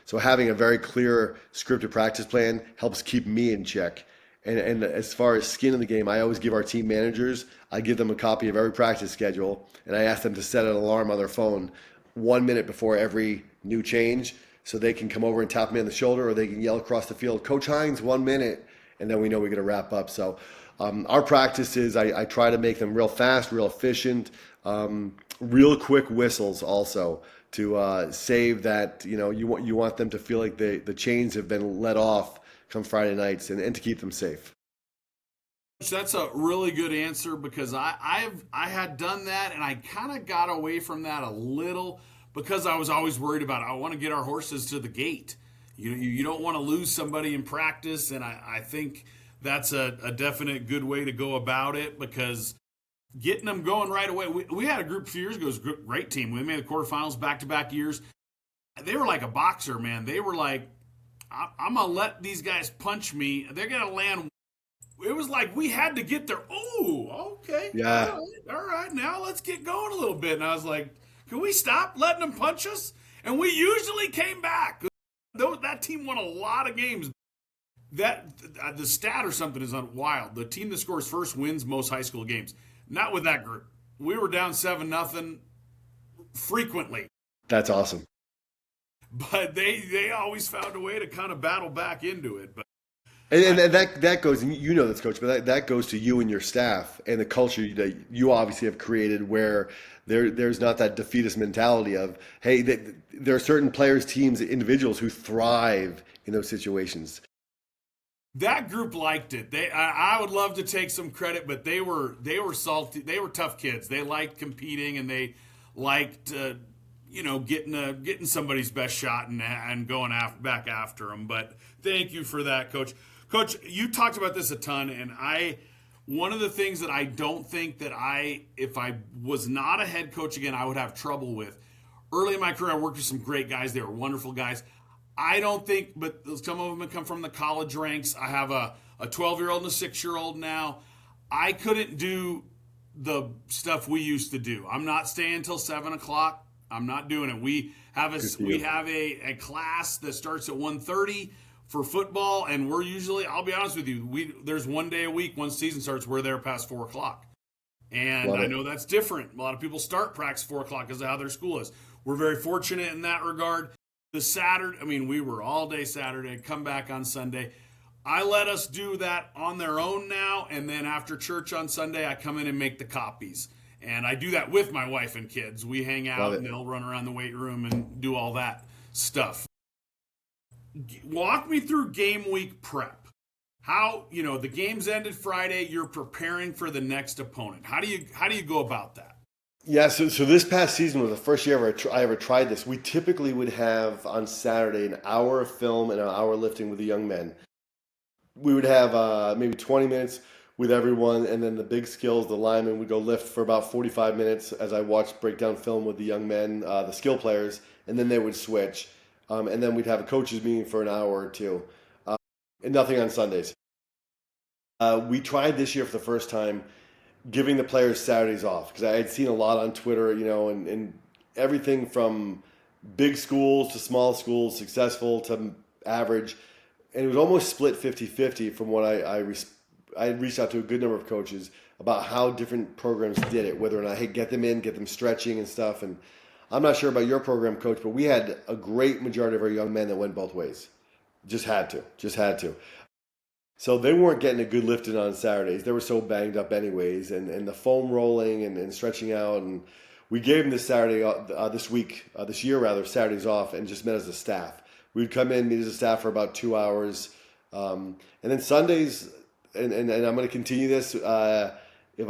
So having a very clear scripted practice plan helps keep me in check. And as far as skin in the game, I always give our team managers, I give them a copy of every practice schedule, and I ask them to set an alarm on their phone 1 minute before every new change so they can come over and tap me on the shoulder, or they can yell across the field, Coach Hines, 1 minute, and then we know we're going to wrap up. So our practices, I try to make them real fast, real efficient, real quick whistles also to save that, you want them to feel like the chains have been let off come Friday nights and to keep them safe. That's a really good answer because I had done that and I kind of got away from that a little because I was always worried about I want to get our horses to the gate. You don't want to lose somebody in practice, and I think that's a definite good way to go about it because getting them going right away. We had a group a few years ago, it was a great team. We made the quarterfinals back-to-back years. They were like a boxer, man. They were like, I'm going to let these guys punch me. They're going to land. It was like we had to get there. Oh, okay. Yeah. All right, now let's get going a little bit. And I was like, can we stop letting them punch us? And we usually came back. That team won a lot of games. The stat or something is wild. The team that scores first wins most high school games. Not with that group. We were down 7-0 frequently. That's awesome. But they always found a way to kind of battle back into it. But and that goes, and you know this, Coach, but that goes to you and your staff and the culture that you obviously have created where there's not that defeatist mentality of, hey, there are certain players, teams, individuals who thrive in those situations. That group liked it. I would love to take some credit, but they were salty. They were tough kids. They liked competing and they liked getting somebody's best shot and going back after them. But thank you for that, Coach. Coach, you talked about this a ton, and one of the things that I don't think that if I was not a head coach again, I would have trouble with. Early in my career, I worked with some great guys. They were wonderful guys. I don't think, but some of them come from the college ranks. I have a 12-year-old and a 6-year-old now. I couldn't do the stuff we used to do. I'm not staying until 7 o'clock. I'm not doing it. We have a class that starts at 1:30 for football, and we're usually, I'll be honest with you, there's one day a week, once season starts, we're there past 4 o'clock. And I know that's different. A lot of people start practice 4 o'clock because of how their school is. We're very fortunate in that regard. The Saturday, we were all day Saturday, come back on Sunday. I let us do that on their own now, and then after church on Sunday, I come in and make the copies. And I do that with my wife and kids. We hang out, and they'll run around the weight room and do all that stuff. Walk me through game week prep. How, the game's ended Friday, you're preparing for the next opponent. How do you go about that? Yeah, so this past season was the first year I ever tried this. We typically would have on Saturday an hour of film and an hour lifting with the young men. We would have maybe 20 minutes with everyone, and then the big skills, the linemen, would go lift for about 45 minutes as I watched breakdown film with the young men, the skill players, and then they would switch. And then we'd have a coaches meeting for an hour or two, and nothing on Sundays. We tried this year for the first time giving the players Saturdays off because I had seen a lot on Twitter, and everything from big schools to small schools, successful to average, and it was almost split 50-50 from what I had reached out to a good number of coaches about how different programs did it, whether or not, hey, get them in, get them stretching and stuff. And I'm not sure about your program, coach, but we had a great majority of our young men that went both ways. Just had to. So they weren't getting a good lifting on Saturdays. They were so banged up anyways, and the foam rolling and stretching out. And we gave them this Saturday, this year rather, Saturdays off, and just met as a staff. We'd come in, meet as a staff for about 2 hours. And then Sundays, and I'm going to continue this, if I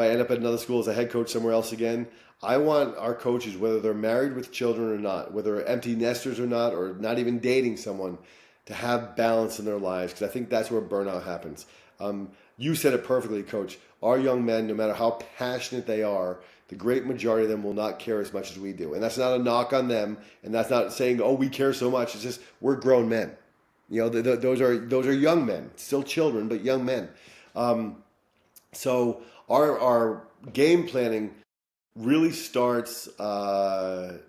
end up at another school as a head coach somewhere else again, I want our coaches, whether they're married with children or not, whether they're empty nesters or not even dating someone, to have balance in their lives, because I think that's where burnout happens. You said it perfectly, Coach. Our young men, no matter how passionate they are, the great majority of them will not care as much as we do. And that's not a knock on them, and that's not saying, oh, we care so much. It's just we're grown men. Those are young men, still children, but young men. So our game planning really starts that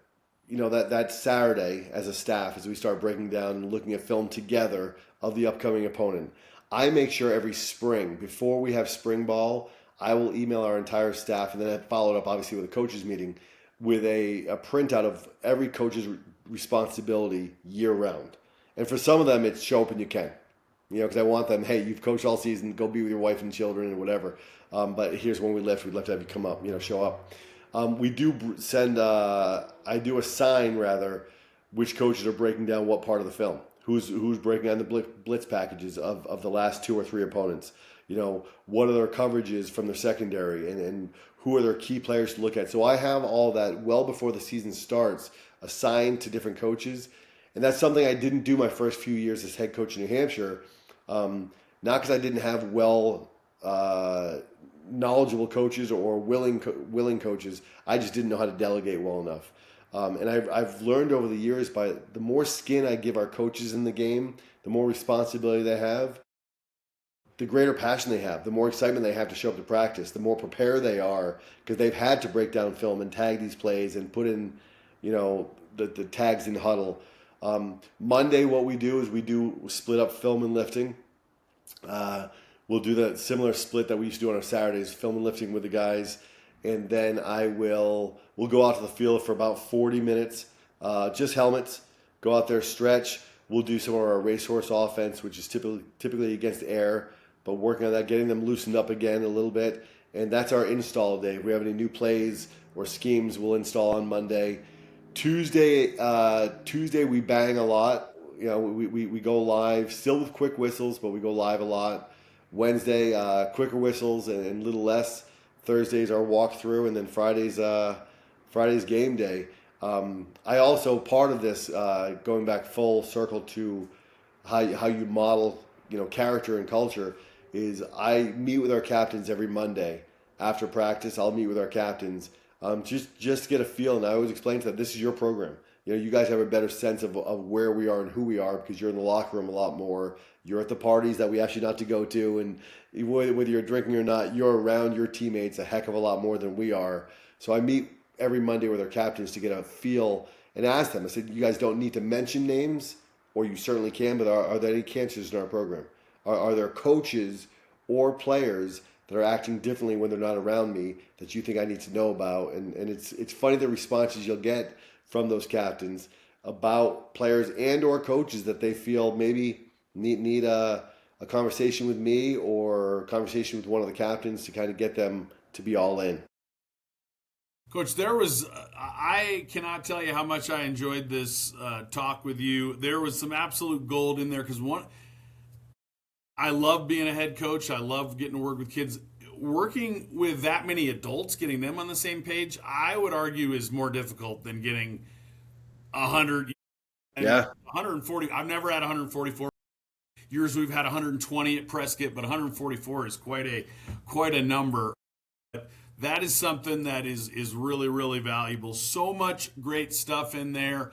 Saturday as a staff, as we start breaking down and looking at film together of the upcoming opponent. I make sure every spring, before we have spring ball, I will email our entire staff, and then I follow it up obviously with a coaches meeting with a printout of every coach's responsibility year round. And for some of them, it's show up and you can. Because I want them, hey, you've coached all season, go be with your wife and children and whatever. But here's when we'd love to have you come up, show up. We do send, I do assign rather, which coaches are breaking down what part of the film. Who's breaking down the blitz packages of the last 2 or 3 opponents. What are their coverages from their secondary, and who are their key players to look at. So I have all that well before the season starts assigned to different coaches. And that's something I didn't do my first few years as head coach in New Hampshire. Not because I didn't have knowledgeable coaches or willing coaches. I just didn't know how to delegate well enough. And I've learned over the years, by the more skin I give our coaches in the game, the more responsibility they have, the greater passion they have, the more excitement they have to show up to practice, the more prepared they are, because they've had to break down film and tag these plays and put in, the tags in huddle. Monday, what we do is we do split up film and lifting. We'll do the similar split that we used to do on our Saturdays, film and lifting with the guys, and then we'll go out to the field for about 40 minutes, just helmets, go out there, stretch. We'll do some of our racehorse offense, which is typically against air, but working on that, getting them loosened up again a little bit, and that's our install day. If we have any new plays or schemes, we'll install on Monday. Tuesday we bang a lot. We go live, still with quick whistles, but we go live a lot. Wednesday, quicker whistles and a little less. Thursdays our walkthrough, and then Friday's game day. I also, part of this, going back full circle to how you model, character and culture, is I meet with our captains every Monday after practice. I'll meet with our captains, just to get a feel, and I always explain to them, this is your program. You guys have a better sense of where we are and who we are, because you're in the locker room a lot more. You're at the parties that we ask you not to go to, and whether you're drinking or not, you're around your teammates a heck of a lot more than we are. So I meet every Monday with our captains to get a feel and ask them. I said, you guys don't need to mention names, or you certainly can, but are there any cancers in our program? Are there coaches or players that are acting differently when they're not around me that you think I need to know about? And it's funny the responses you'll get from those captains about players and or coaches that they feel maybe need a conversation with me or a conversation with one of the captains to kind of get them to be all in. Coach, I cannot tell you how much I enjoyed this talk with you. There was some absolute gold in there, because I love being a head coach. I love getting to work with kids. working with that many adults, getting them on the same page, I would argue is more difficult than getting 100. Yeah. 140. I've never had 144. Years we've had 120 at Prescott, but 144 is quite a number. That is something that is really, really valuable. So much great stuff in there.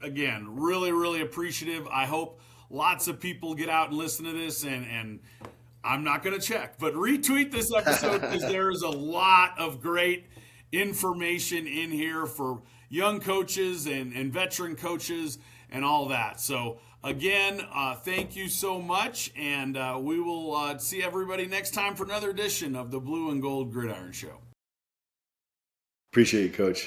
Again, really, really appreciative. I hope lots of people get out and listen to this, and I'm not going to check, but retweet this episode because there is a lot of great information in here for young coaches and veteran coaches and all that. So again, thank you so much, and we will see everybody next time for another edition of the Blue and Gold Gridiron Show. Appreciate you, Coach.